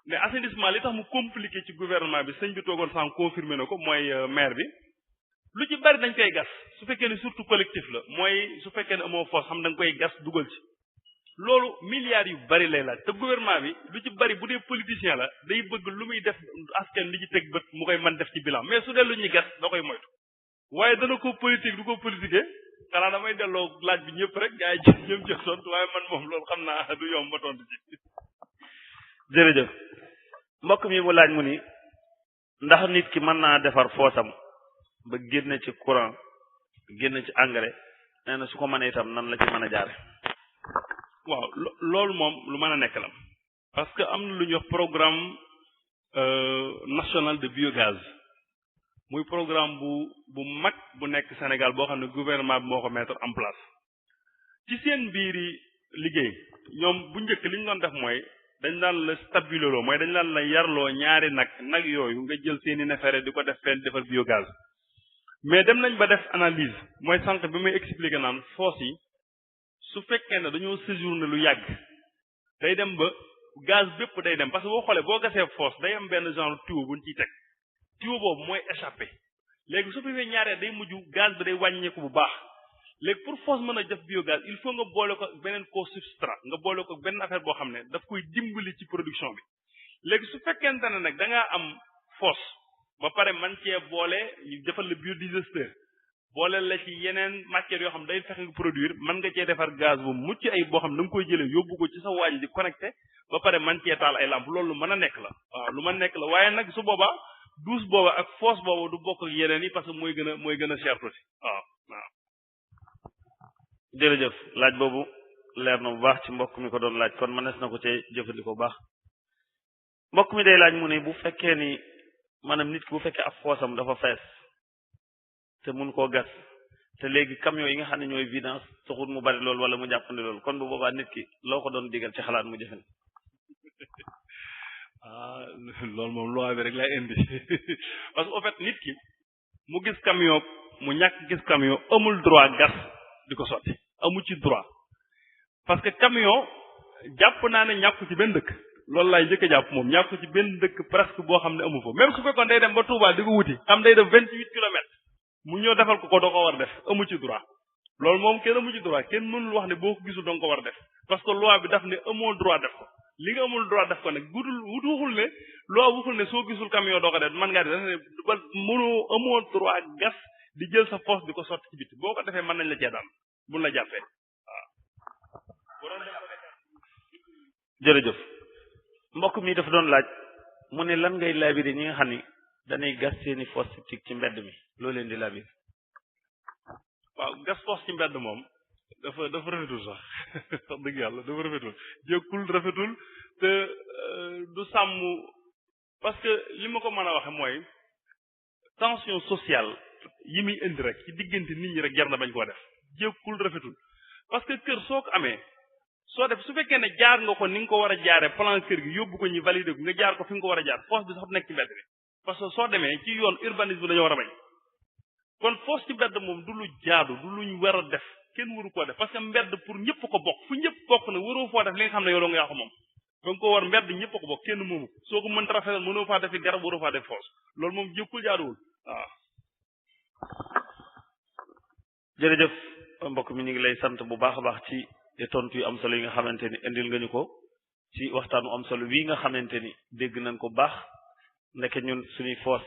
mais assainissement li tax mu compliqué ci gouvernement bi sëñ bi toogoon sànq confirmé na ko mooy maire bi lu ci bari dañ koy gas su fekkee ne surtout collectif la mooy su fekkee ne amoo force xam da nga koy gas dugal ci loolu milliards yu bari lay laaj te gouvernement bi lu ci bari bu dee politicien la day bëgg lu muy def askan li ci teg bët mu koy mën def ci bilan mais su dee lu ñuy gas da koy moytu waaye dana ko politique du ko politiquer xanaa damay delloo laaj bi ñëpp rek gaa yi ñëm jël tontu waaye man moom loolu xam naa du yomb ba tontu ci. jërëjëf mbokk mi mu laaj mu ni ndax nit ki mën naa defar foosam ba génn ci courant génn ci engrais nee na su ko mënee itam nan la ci mën a jaare waaw loolu moom lu mën a nekk la parce que am na lu ñuy wax programme national de biogaz muy programme bu mag bu nekk Sénégal boo xam ne gouvernement bi moo ko mettre en place ci seen biiri liggéey ñoom bu njëkk li ñu doon def mooy dañ daan la stabiloloo mooy dañ daan la yarloo ñaari nag yooyu nga jël seeni neefere di ko def fenn defar biogaz mais dem nañ ba def analyse mooy sànq bi may expliquer naan foos yi su fekkee ne dañoo séjourné lu yàgg day dem ba gaz bépp day dem parce que boo xoolee boo gasee foos day am benn genre tuyau buñ ciy teg tuyau boobu mooy échappé léegi su fekkee ñaareel day mujj gaz bi day wàññeeku bu baax léegi pour foos mën a def biogaz il faut nga boole ko beneen co-substrat nga boole ko benn affaire boo xam ne daf koy dimbali ci production bi léegi su fekkente ne nag da ngaa am foos ba pare man cee boole ñu defal la biodigester boole la ci yeneen matières yoo xam day fexe nga produire mën nga cee defar gaz bu mucc ay boo xam da nga koy jëlee yóbbu ko ci sa waañ di connecté ba pare man cee taal ay lampe loolu lu mën a nekk la waaw lu mën a nekk la waaye nag su boobaa douche booba ak foos booba du bokk ak yeneen yi parce que mooy gën a cher tuuti waaw. jërëjëf laaj boobu leer na bu baax ci mbokk mi ko doon laaj kon mënees na ko cee jëfandikoo baax mbokk mi day laaj mu ne bu fekkee ni maanaam nit ki bu fekkee ab foosam dafa fees te mun koo gas te léegi camion yi nga xam ne ñooy vidange taxul mu bari loolu wala mu jàppandi loolu kon bu boobaa nit ki loo ko doon digal ci xalaat mu jëfandi. loolu moom loi bi rek lay indi parce que au fait nit ki mu gis camion mu ñàkk gis camion amul droit gas di ko sotti amu ci droit parce que camion jàpp naa ne ñàkku ci benn dëkk loolu laay njëkk a jàpp moom ñàkku ci benn dëkk presque boo xam ne amu fa même su fekkoon day dem ba Touba di ko wuti xam day def 28 kilomètres mu ñëw defal ko doo ko war def amu ci droit loolu moom kenn amu ci droit kenn mënul wax ne boo ko gisul danga ko war def parce que loi bi daf ne amoo droit def ko li nga amul droit def ko nag wutuxul ne loi waxul ne soo gisul camion doo ko def man ngaa di daf ne ba mënoo amoo droit gas di jël sa foos di ko sotti ci biti boo ko defee mën nañ la cee daan buñ la jàppee waaw. jërëjëf mbokk mi dafa doon laaj mu ne lan ngay labiré ñi nga xam ni dañuy gas seeni fosse septique ci mbedd mi loo leen di labiré. waaw gas fosse ci mbedd moom dafa rafetul sax wax dëgg yàlla dafa rafetul jékkul rafetul te du sàmm parce que li ma ko mën a waxe mooy tension sociale yi muy indi rek ci diggante nit ñi rek jar na bañ koo def jékkul rafetul parce que kër soo ko amee soo def su fekkee ne jaar nga ko ni nga ko war a jaaree plan kër gi yóbbu ko ñi validé ko nga jaar ko fi nga ko war a jaar fosse bi sax nekk ci mbedd bi parce que soo demee ci yoon urbanisme dañoo war a bañ kon fosse ci mbedd moom du lu jaadu du luñ war a def kenn waru koo def parce que mbedd pour ñëpp ko bokk fu ñëpp bokk nag waroo foo def li nga xam ne yow doo nga yaa ko moom danga ko war mbedd ñëpp ko bokk kenn moomu soo ko mënta rafetal mënoo faa def garab waroo faa def fosse loolu moom jékkul jaaduwul waaw. jërëjëf mbokk mi ñu ngi lay sant bu baax a baax ci tontu yu am solo yi nga xamante ni indil nga ñu ko ci waxtaanu am solo bii nga xamante ni dégg nañ ko baax ndeke ñun suñuy foos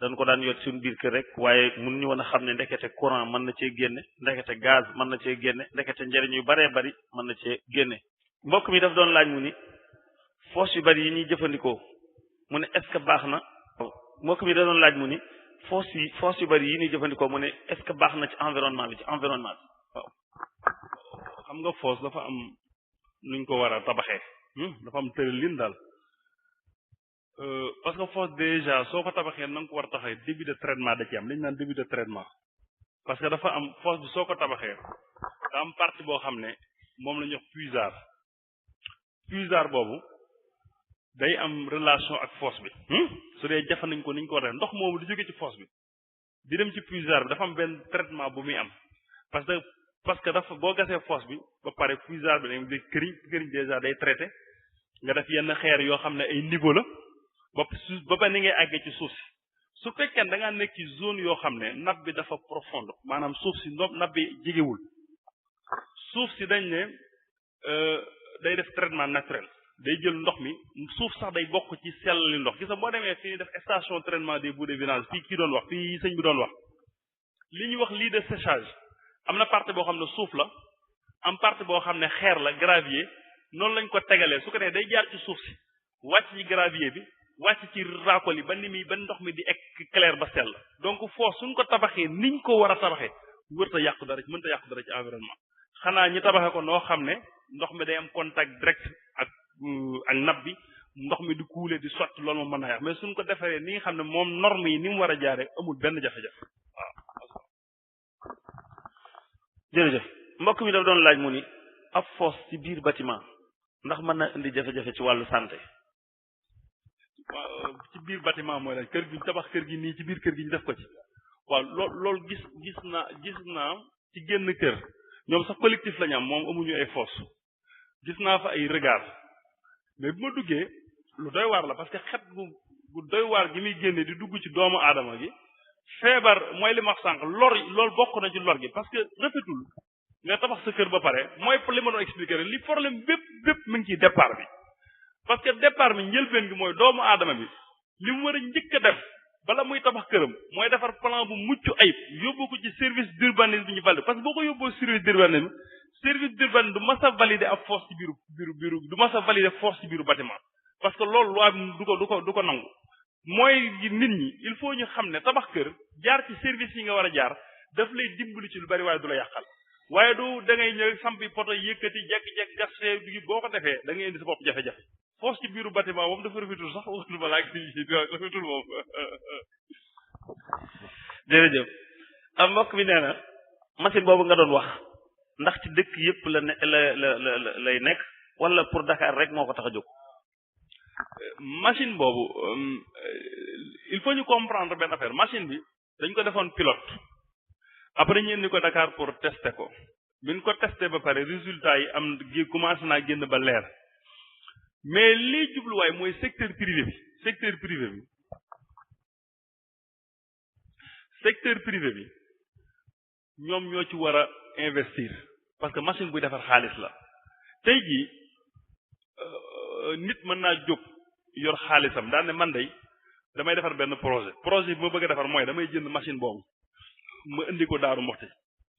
dañ ko daan yot suñu biir kër rek waaye mun ñu woon a xam ne ndekete courant mën na cee génne ndekete gaz mën na cee génne ndekete njëriñ yu baree bari mën na cee génne mbokk mi daf doon laaj mu ni foos yu bari yi ñuy jëfandikoo mu ne est-ce que baax na mbokk mi da doon laaj mu ni foos yu bari yi ñuy jëfandikoo mu ne est-ce que baax na ci environnement bi waaw. xam nga foos dafa am nuñ ko war a tabaxee dafa am tëralin daal parce que foos déjà soo ko tabaxee na nga ko war a tabaxee début de traitement da ci am dañu naan début de traitement parce que dafa am foos bi soo ko tabaxee da am partie boo xam ne moom la ñuy wax puisard boobu day am relation ak foos bi su dee jafe nañ ko niñ ko war a def ndox moomu di jóge ci foos bi di dem ci puisard bi dafa am benn traitement bu muy am parce que dafa boo gasee fosse bi ba pare puisard bi dañ di këriñ déjà day traité nga def yenn xeer yoo xam ne ay niveau la ba ni ngay àggee ci suuf si su fekkee da ngaa nekk ci zone yoo xam ne nappe bi dafa profonde maanaam suuf si nappe bi jegewul suuf si dañ ne day def traitement naturel day jël ndox mi suuf sax day bokk ci sellali ndox gis nga boo demee fii def station traitement des boues de vidange fii kii doon wax fii sëñ bi doon wax li ñuy wax lii de séchage am na partie boo xam ne suuf la am partie boo xam ne xeer la gravier noonu lañ ko tegalee su ko defee day jaar ci suuf si wàcc ci gravier bi wàcc ci raakol yi ba ndox mi di ek clair ba sell donc foofu suñ ko tabaxee niñ ko war a tabaxee mënta yàqu dara ci environnement xanaa ñi tabaxee ko noo xam ne ndox mi day am contact direct ak nappe bi ndox mi di kuule di sotti loolu moom mën naa yàq mais suñ ko defaree ni nga xam ne moom norme yi ni mu war a jaaree amul benn jafe-jafe waaw. jërëjëf mbokk mi daf doon laaj mu ni ab fosse ci biir bâtiment ndax mën na indi jafe-jafe ci wàllu santé. waaw ci biir bâtiment mooy la kër gi ñu tabax kër gi nii ci biir kër gi ñu def ko ci waaw loolu gis naa ci génn kër ñoom sax collectif la ñu am moom amuñu ay fosse gis naa fa ay regard mais bu ma duggee lu doy waar la parce que xet gu doy waar gi muy génne di dugg ci doomu aadama gi feebar mooy li ma wax sànq loolu bokk na ci lor gi parce que rafetul nga tabax sa kër ba pare mooy li ma doon expliquer rek li problème bépp mi ngi ci départ bi parce que départ bi njëlbeen gi mooy doomu aadama bi li mu war a njëkk a def bala muy tabax këram mooy defar plan bu mucc ayib yóbbu ko ci service d'urbanisme bi ñu valide parce que boo ko yóbboo service d'urbanisme du mas a valider ab force ci biiru du mas a valider force ci biiru bâtiment parce que loolu loi du ko nangu mooy nit ñi il faut ñu xam ne tabax kër jaar ci service yi nga war a jaar daf lay dimbali ci lu bari waaye du la yàqal waaye du da ngay ñëw sampi poto yëkkati jekk-jekk gas fee boo ko defee da ngay indi sa bopp jafe-jafe force ci biiru bâtiment moom dafa rafetul sax waxtu ba laaj rafetul moom. jërëjëf am mbokk bi nee na machine boobu nga doon wax ndax ci dëkk yëpp lay nekk wala pour Dakar rek moo ko tax a jóg. machine boobu il faut ñu comprendre benn affaire machine bi dañ ko defoon pilote après ñu indi ko Dakar pour tester ko bi ñu ko testé ba pare résultat yi gi commencé naa génn ba leer mais lii jubluwaay mooy secteur privé bi ñoom ñoo ci war a investir parce que machine buy defar xaalis la tey jii nit mën naa jóg yor xaalisam daan ne man day damay defar benn projet bi ma bëgg a defar mooy damay jënd machine boobu ma indi ko Daaru Muxti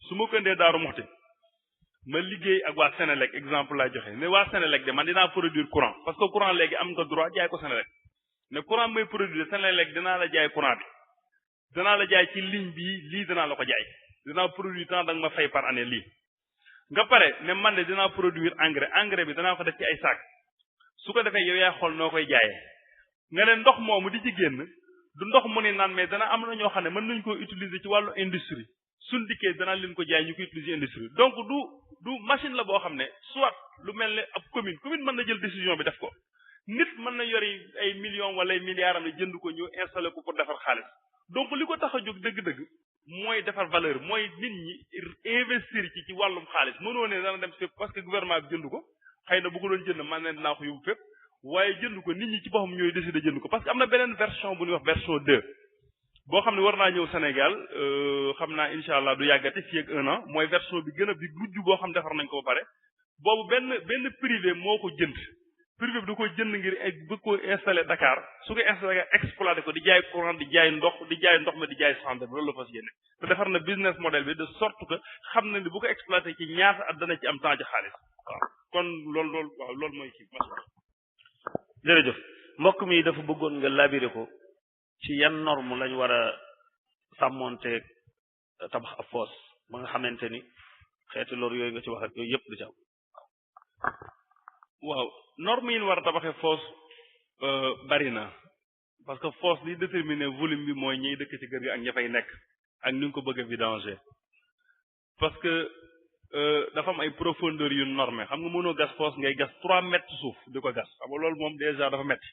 su ma ko indee Daaru Muxti ma liggéey ak waa Sénélec exemple laa joxe ne waa Sénélec de man dinaa produire courant parce que courant léegi am nga droit jaay ko Sénélec ne courant may produire Sénélec dinaa la jaay courant bi dinaa la jaay ci ligne bii lii dinaa la ko jaay dinaa produire temps da nga ma fay par année lii nga pare ne man de dinaa produire engrais bi danaa ko def ci ay sac su ko defee yow yaay xool noo koy jaayee nga ne ndox moomu di ci génn du ndox mu ni naan mais dana am na ñoo xam ne mën nañu ko utiliser ci wàllu industrie suñ dikkee danaa leen ko jaay ñu ko utiliser industrie donc du machine la boo xam ne soit lu mel ne ab commune mën na jël décision bi def ko nit mën na yori ay millions wala ay milliards am ne jënd ko ñu installé ko pour defar xaalis donc li ko tax a jóg dëgg-dëgg mooy defar valeur mooy nit ñi investir ci wàllum xaalis mënoo ne dana dem fépp parce que gouvernement bi jënd ko xëy na bu ko doon jënd man ne dinaa ko yóbbu fépp waaye jënd ko nit ñi ci boppam ñooy décider jënd ko parce que am na beneen version bu ñuy wax version 2 boo xam ne war naa ñëw Sénégal xam naa incha allah du yàggate fii ak 1 an mooy version bi gën a bi mujj boo xam defar nañ ko ba pare boobu benn privé moo ko jënd privé bi du ko jënd ngir bëgg ko installé Dakar su ko installé exploité ko di jaay courant di jaay ndox mi di jaay santé bi loolu la fas yéene te defar na business model bi de sorte que xam na ni bu ko exploité ci ñaata at dana ci am temps ci xaalis waaw kon loolu mooy kii macha jërëjëf mbokk mi dafa bëggoon nga labiré ko ci yan norme lañ war a sàmmonteeg tabax ab foos ba nga xamante ni xeeti loolu yooyu nga ci wax ak yooyu yëpp du ci am. waaw norme yi ñu war a tabaxee foos bari na parce que foos li déterminer volume bi mooy ñiy dëkk ci kër gi ak ña fay nekk ak ni nga ko bëgg a vidanger parce que dafa am ay profondeur yu normé xam nga mënoo gas foos ngay gas 3 mètres suuf di ko gas xam nga loolu moom déjà dafa metti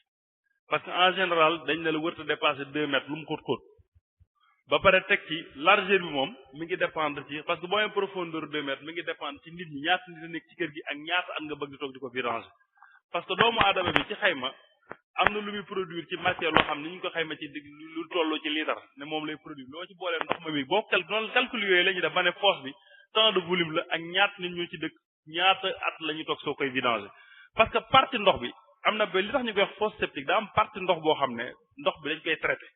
parce que en général dañ ne la wërta dépasser 2 mètres lu mu xóot ba pare teg ci largeur bi moom mi ngi dépendre ci parce que boo amee profondeur 2 mètres mi ngi dépendre ci nit ñi ñaata nit a nekk ci kër gi ak ñaata at nga bëgg di toog di ko vidanger parce que doomu aadama bi ci xayma am na lu muy produire ci matière loo xam ne ñu ko xayma ci lu tolloo ci litre ne moom lay produire loo ci boolee ndox ma mi boo calcul yooyu la ñuy def ba ne fosse bi tant de volume la ak ñaata nit ñoo ci dëkk ñaata at la ñuy toog soo koy vidanger parce que partie ndox bi am na ba li tax ñu koy wax fosse septique daa am partie ndox boo xam ne ndox bi dañ koy traité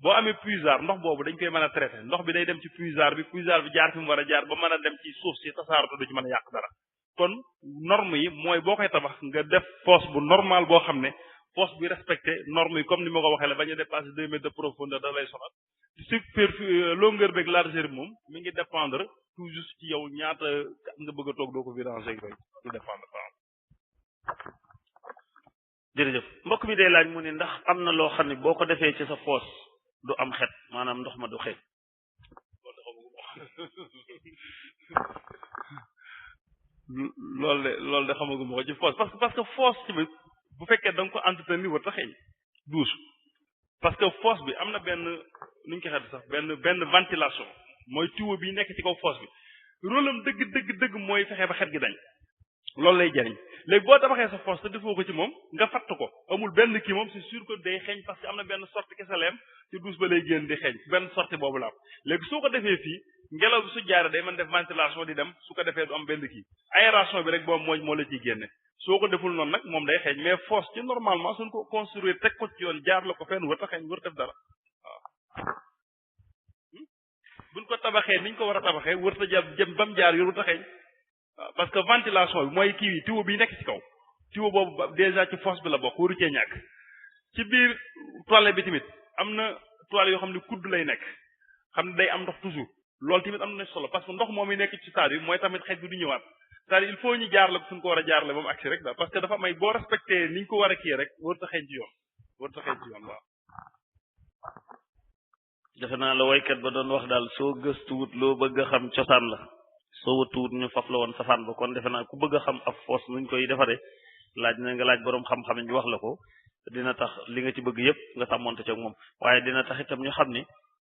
boo amee puisard ndox boobu dañ koy mën a traité ndox bi day dem ci puisard bi jaar fi mu war a jaar ba mën a dem ci suuf si tasaaratu du ci mën a yàq dara kon norme yi mooy boo koy tabax nga def fosse bu normal boo xam ne fosse bi respecté norme yi comme ni ma ko waxee la bañ a dépassé 2 mètres de profondeur da lay sonal longueur beeg largeur bi moom mi ngi dépendre tout juste ci yow ñaata nga bëgg a toog doo ko vidanger yooyu du dépendre jërëjëf mbokk mi day laaj mu ne ndax am na loo xam ne boo ko defee ci sa foos du am xet maanaam ndox ma du xeeñ. loolu de xamaguma ko ci foos parce que foos ci bi bu fekkee da nga ko entretenir war ta xeeñ douche parce que foos bi am na benn nu ñu ko xeet sax benn ventilation mooy tuyau bi nekk ci kaw foos bi rôle am dëgg mooy fexe ba xet gi dañ loolu lay jariñ léegi boo tabaxee sa foos te defoo ko ci moom nga fatt ko amul benn kii moom c'est sûr que day xeeñ parce que am na benn sortie kese leem ci douche ba lay génn di xeeñ benn sortie boobu la am léegi soo ko defee fii ngelaw bi su jaaree day mën def ventilation di dem su ko defee du am benn kii aération bi rek boobu moo la ciy génne soo ko deful noonu nag moom day xeeñ mais foos ci normalement suñ ko construire teg ko ci yoon jaar la ko fenn wër ta xeeñ wër def dara waaw buñ ko tabaxee niñ ko war a tabaxee wër ta jëm ba mu jaar yor wër ta xeeñ waaw parce que ventilation bi mooy kii yi tuyau bi nekk ci kaw tuyau boobu déjà ci fosse bi la bokk waru cee ñàkk ci biir toilette bi tamit am na toilette yoo xam ne kudd lay nekk xam ne day am ndox toujours loolu tamit am na solo parce que ndox moom yi nekk ci stade bi mooy tamit xeet bi du ñëwaat c'est-à-dire il faut ñu jaarale ko suñ ko war a jaarale ba mu agsi rek daal parce que dafa may boo respecté ni ñu ko war a kii rek wër ta xeeñ ci yoon waaw defe naa la waykat ba doon wax daal soo gëstuwut loo bëgg a xam cosaan la soo wëtuwut ñu faf la woon safaan ba kon defe naa ku bëgg a xam ab foos nuñ koy defaree laaj na nga laaj boroom xam-xam ñu wax la ko dina tax li nga ci bëgg yépp nga sàmmonte ci ak moom waaye dina tax itam ñu xam ni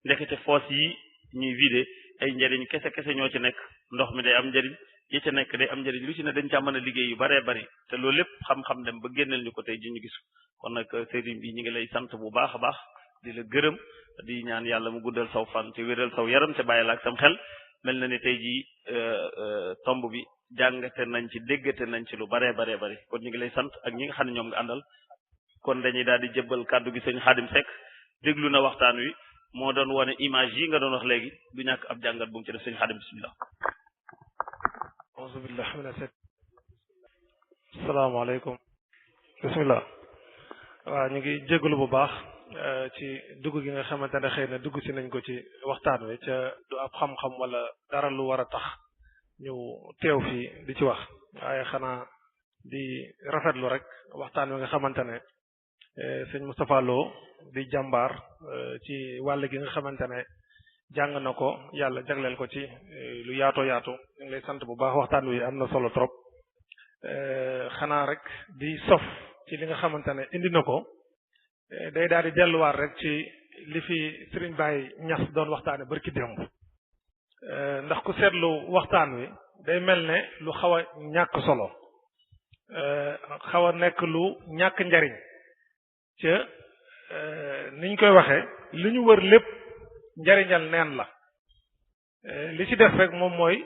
ndekete foos yi ñuy vider ay njëriñ kese ñoo ci nekk ndox mi day am njëriñ yi ci nekk day am njëriñ lu ci ne dañ caa mën a liggéey yu baree bari te loolu lépp xam-xam dem ba génneel ñu ko tey ji ñu gis kon nag sëriñ bi ñu ngi lay sant bu baax a baax di la gërëm di ñaan yàlla mu guddal saw fan te wéral saw yaram te bàyyi la ak sam xel mel na ni tey jii tomb bi jàngate nañ ci déggate nañ ci lu baree bari kon ñu ngi lay sant ak ñi nga xam ne ñoom nga àndal kon dañuy daal di jëbbal kàddu gi sëñ Xaadim Seck déglu na waxtaan wi moo doon wane image yi nga doon wax léegi du ñàkk ab jàngat bu mu ci def sëñ Xaadim bismillah auzu billahi mina asalaamaaleykum bismillah waaw ñu ngi jégalu bu baax ci dugg gi nga xamante ne xëy na dugg si nañ ko ci waxtaan wi ca du ab xam-xam wala dara lu war a tax ñu teew fii di ci wax waaye xanaa di rafetlu rek waxtaan wi nga xamante ne sëñ Moustapha Lo di jàmbaar ci wàll gi nga xamante ne jàng na ko yàlla jagleel ko ci lu yaatoo yaatu ñu ngi lay sant bu baax waxtaan wi am na solo trop xanaa rek di sof ci li nga xamante ne indi na ko day daal di delluwaat rek ci li fi Serigne Baye Niass doon waxtaane barki démb ndax ku seetlu waxtaan wi day mel ne lu xaw a ñàkk solo xaw a nekk lu ñàkk njariñ ca niñ koy waxee li ñu wër lépp njariñal neen la li ci def rek moom mooy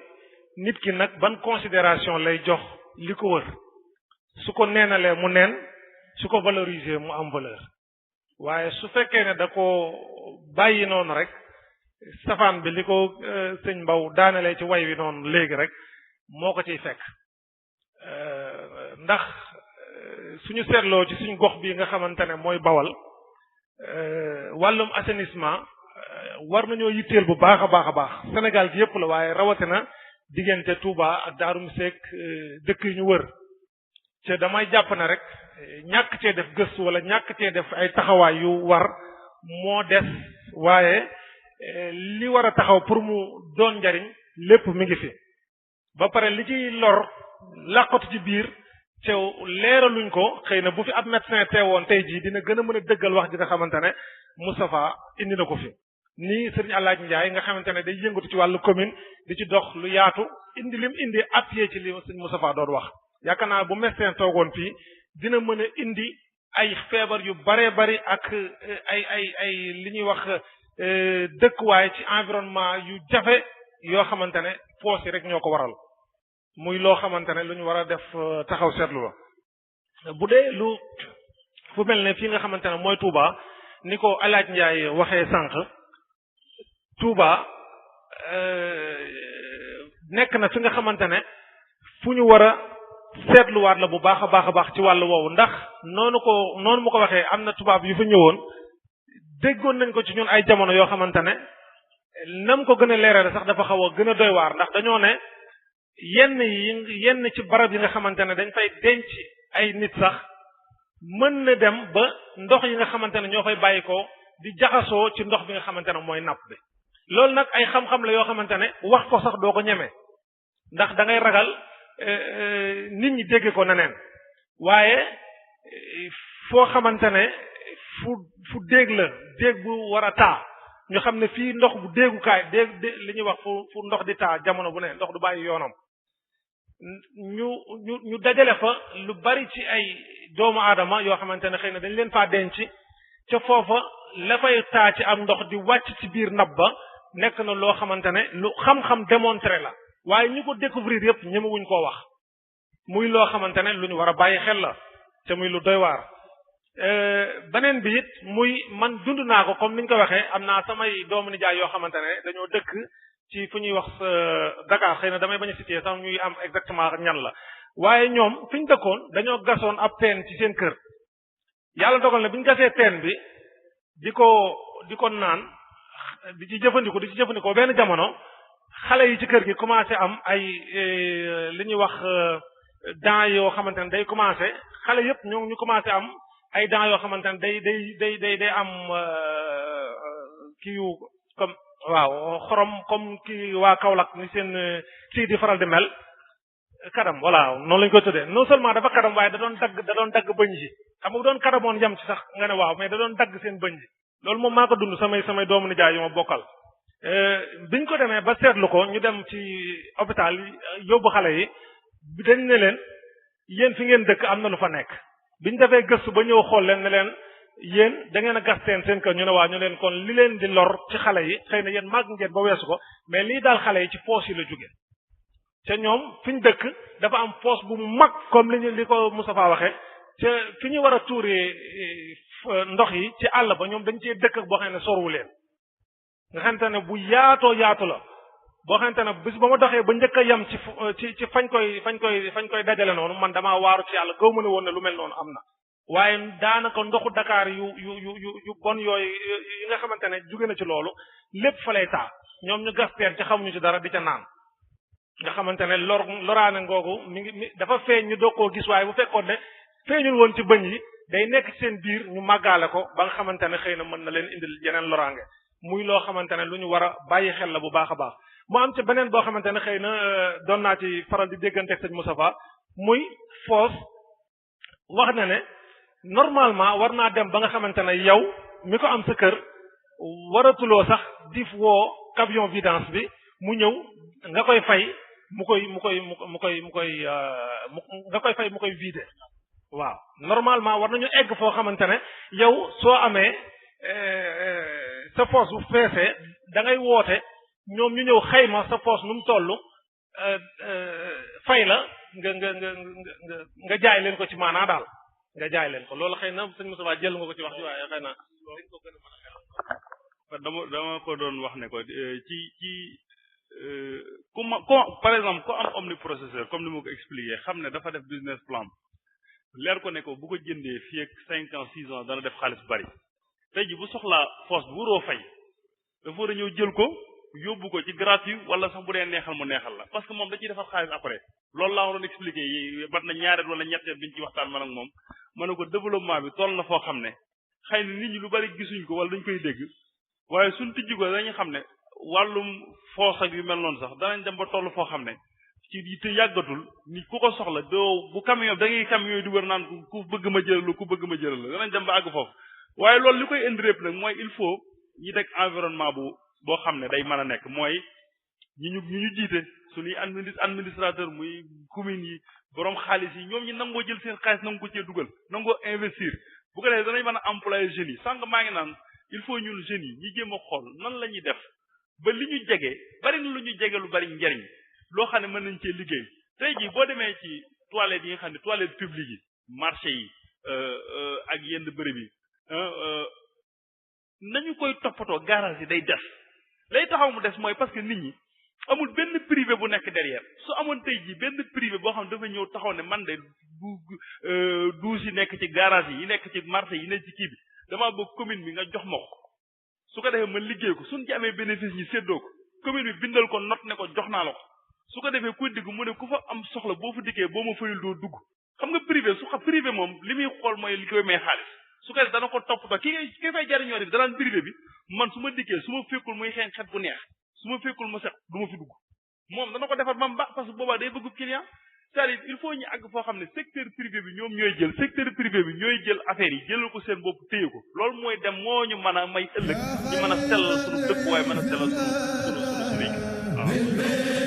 nit ki nag ban considération lay jox li ko wër su ko neenalee mu neen su ko valoriser mu am valeur waaye su fekkee ne da ko bàyyi noonu rek safaan bi li ko sëñ Mbaw daanelee ci way wi noonu léegi rek moo ko ciy fekk ndax suñu seetloo ci suñ gox bi nga xamante ne mooy Bawal wàllum assainissement war nañoo yitteel bu baax a baax Sénégal gi yëpp la waaye rawatina diggante Touba ak Daaru Museek dëkk yi ñu wër te damay jàpp ne rek ñàkk cee def gëstu wala ñàkk cee def ay taxawaay yu war moo des waaye li war a taxaw pour mu doon njariñ lépp mi ngi fi ba pare li ci lor làqatu ci biir teew leeraluñ ko xëy na bu fi ab médecin teewoon tey jii dina gën a mën a dëggal wax ji nga xamante ne Moustapha indi na ko fi nii Serigne Alaaji Ndiaye nga xamante ne day yëngatu ci wàllu commune di ci dox lu yaatu indi lim indi appuyé ci li Serigne Moustapha doon wax yaakaar naa bu médecin toogoon fii dina mën a indi ay feebar yu baree bari ak ay li ñuy wax dëkkuwaay ci environnement yu jafe yoo xamante ne foos yi rek ñoo ko waral muy loo xamante ne lu ñu war a def taxaw seetlu la bu dee lu fu mel ne fii nga xamante ne mooy Touba ni ko Alaaji Ndiaye waxee sànq Touba nekk na fi nga xamante ne fu ñu war a seetluwaat la bu baax a baax ci wàllu woowu ndax noonu mu ko waxee am na tubaab yu fa ñëwoon déggoon nañ ko ci ñun ay jamono yoo xamante ne nam ko gën a leerale sax dafa xaw a gën a doy waar ndax dañoo ne yenn ci barab yi nga xamante ne dañ fay denc ay nit sax mën na dem ba ndox yi nga xamante ne ñoo fay bàyyi ko di jaxasoo ci ndox bi nga xamante ne mooy napp bi loolu nag ay xam-xam la yoo xamante ne wax ko sax doo ko ñeme ndax da ngay ragal nit ñi dégg ko neneen waaye foo xamante ne fu déeg la déeg bu war a taa ñu xam ne fii ndox bu déegukaay déeg li ñuy wax fu ndox di taa jamono bu ne ndox du bàyyi yoonam ñu dajale fa lu bari ci ay doomu aadama yoo xamante ne xëy na dañ leen faa denc ca foofa la fay taa ci am ndox di wàcc ci biir nab ba nekk na loo xamante ne lu xam-xam démontré la waaye ñu ko découvrir yépp ñemewuñ koo wax muy loo xamante ne lu ñu war a bàyyi xel la te muy lu doy waar beneen bi it muy man dund naa ko comme niñ ko waxee am naa samay doomu nijaay yoo xamante ne dañoo dëkk ci fu ñuy wax Dakar xëy na damay bañ a citer sax ñuy am exactement ñan la waaye ñoom fi ñu dëkkoon dañoo gasoon ab teen ci seen kër yàlla dogal na bi ñu gasee teen bi di ko naan di ci jëfandikoo benn jamono xale yi ci kër gi commencé am ay li ñuy wax dents yoo xamante ne day commencé xale yépp ñu commencé am ay dents yoo xamante ne day am kii yu comme waaw xorom comme kii waa Kaolack ni seen kii di faral di mel kadam voilà noonu lañu koy tuddee non seulement dafa kadam waaye da doon dagg bëñ yi xam nga doon kadamoon yem ci sax nga ne waaw mais da doon dagg seen bëñ yi loolu moom maa ko dund samay doomu nijaay yu ma bokkal biñ ko demee ba seetlu ko ñu dem ci hôpital yóbbu xale yi dañ ne leen yéen fi ngeen dëkk am na lu fa nekk biñ defee gëstu ba ñëw xool leen ne leen yéen da ngeen a gas seen kër ñu ne waa ñu leen kon li leen di lor ci xale yi xëy na yéen màgg ngeen ba weesu ko mais lii daal xale yi ci poos yi la jóge te ñoom fi ñu dëkk dafa am poos bu mag comme li ko Moustapha waxee te fi ñu war a tuuree ndox yi ci àll ba ñoom dañ cee dëkk boo xam ne sorwu leen nga xamante ne bu yaatoo yaatu la boo xamante ne bis ba ma doxee ba njëkk a yem ci fañ koy dajale noonu man damaa waaru ci yàlla gaw ma ne woon ne lu mel noonu am na waaye daanaka ndoxu Dakar yu bon yooyu yi nga xamante ne jóge na ci loolu lépp fa lay taa ñoom ñu gas teen ci xamuñu ci dara di ca naan nga xamante ne loraane ngoogu mi dafa feeñ ñu doog koo gis waaye bu fekkoon ne feeñul woon ci bëñ yi day nekk ci seen biir ñu màggaale ko ba nga xamante ne xëy na mën na leen indil yeneen loraange muy loo xamante ne lu ñu war a bàyyi xel la bu baax a baax mu am ci beneen boo xamante ne xëy na doon naa ci faral di déggante ak sëñ Moustapha muy foos wax na ne normalement war naa dem ba nga xamante ne yow mi ko am sa kër waratuloo sax di woo camion vidange bi mu ñëw nga koy fay mu koy vider waaw normalement war nañu egg foo xamante ne yow soo amee sa foos bu feesee da ngay woote ñoom ñu ñëw xayma sa foos nu mu toll fay la nga jaay leen ko ci maanaa daal nga jaay leen ko loolu xëy na sëñ Moussa jël nga ko ci wax ji waaye xëy na dama ko doon wax ne ko ci par exemple ku am omniprocesseur comme ni ma ko expliqué xam ne dafa def business plan leer ko ne ko bu ko jëndee fii ak 5 ans 6 ans dana def xaalis bu bari tey ji bu soxlaa force bu waroo fay dafa war a ñëw jël ko yóbbu ko ci gratuit wala sax bu dee neexal mu neexal la parce que moom da ciy defar xaalis après loolu laa waroon expliqué yi bat na ñaareel wala ñetteel biñ ci waxtaan man ak moom ma ne ko développement bi toll na foo xam ne xëy na nit ñi lu bari gisuñ ko wala dañ koy dégg waaye suñ tijji ko dañu xam ne wàllum foos ak yu mel noonu sax danañ dem ba toll foo xam ne ci te yàggatul nit ku ko soxla doo bu camion da ngay camion yi di wër naan ku bëgg ma jëral ku bëgg ma jëral la danañ dem ba àgg foofu waaye loolu li koy indi répp nag mooy il faut ñi teg environnement boo xam ne day mën a nekk mooy ñu jiite suñuy administrateur muy commune yi borom xaalis yi ñoom ñi nangoo jël seen xaalis nangu ko cee dugal nangoo investir bu ko defee danañ mën a employer jeunes yi sànq maa ngi naan il faut ñun jeunes yi ñi jéem a xool nan la ñuy def ba li ñu jege bari na lu ñu jege lu bari njariñ loo xam ne mën nañ cee liggéey tey jii boo demee ci toilettes yi nga xam ne toilettes publiques yi marché yi ak yenn bërëb yi nañu koy toppatoo garage yi day des lay taxaw mu des mooy parce que nit ñi amul benn privé bu nekk derrière su amoon tey jii benn privé boo xam ne dafa ñëw taxaw ne man de douze yi nekk ci garage yi nekk ci marché yi nekk ci kii bi damaa bëgg commune bi nga jox ma ko su ko defee ma liggéey ko suñ ci amee bénéfice ñi séddoo ko commune bi bindal ko note ne ko jox naa la ko su ko defee ku digg mu ne ku fa am soxla boo fa dikkee boo ma fayul doo dugg xam nga privé su privé moom li muy xool mooy li koy may xaalis su ko dana ko toppatoo ki fay jariñoo di danaan privé bi man su ma dikkee su ma fekkul muy xeeñ xet bu neex su ma fekkul mu set du ma fi dugg moom dana ko defar ba mu baax parce que boobaa day bëgg client c'est-à-dire il faut ñu àgg foo xam ne secteur privé bi ñoom ñooy jël secteur privé bi ñooy jël affaire yi jëlal ko seen bopp téye ko loolu mooy dem moo ñu mën a may ëllëg ñu mën a sellal suñu dëkk waaye mën a sellal suñu waaw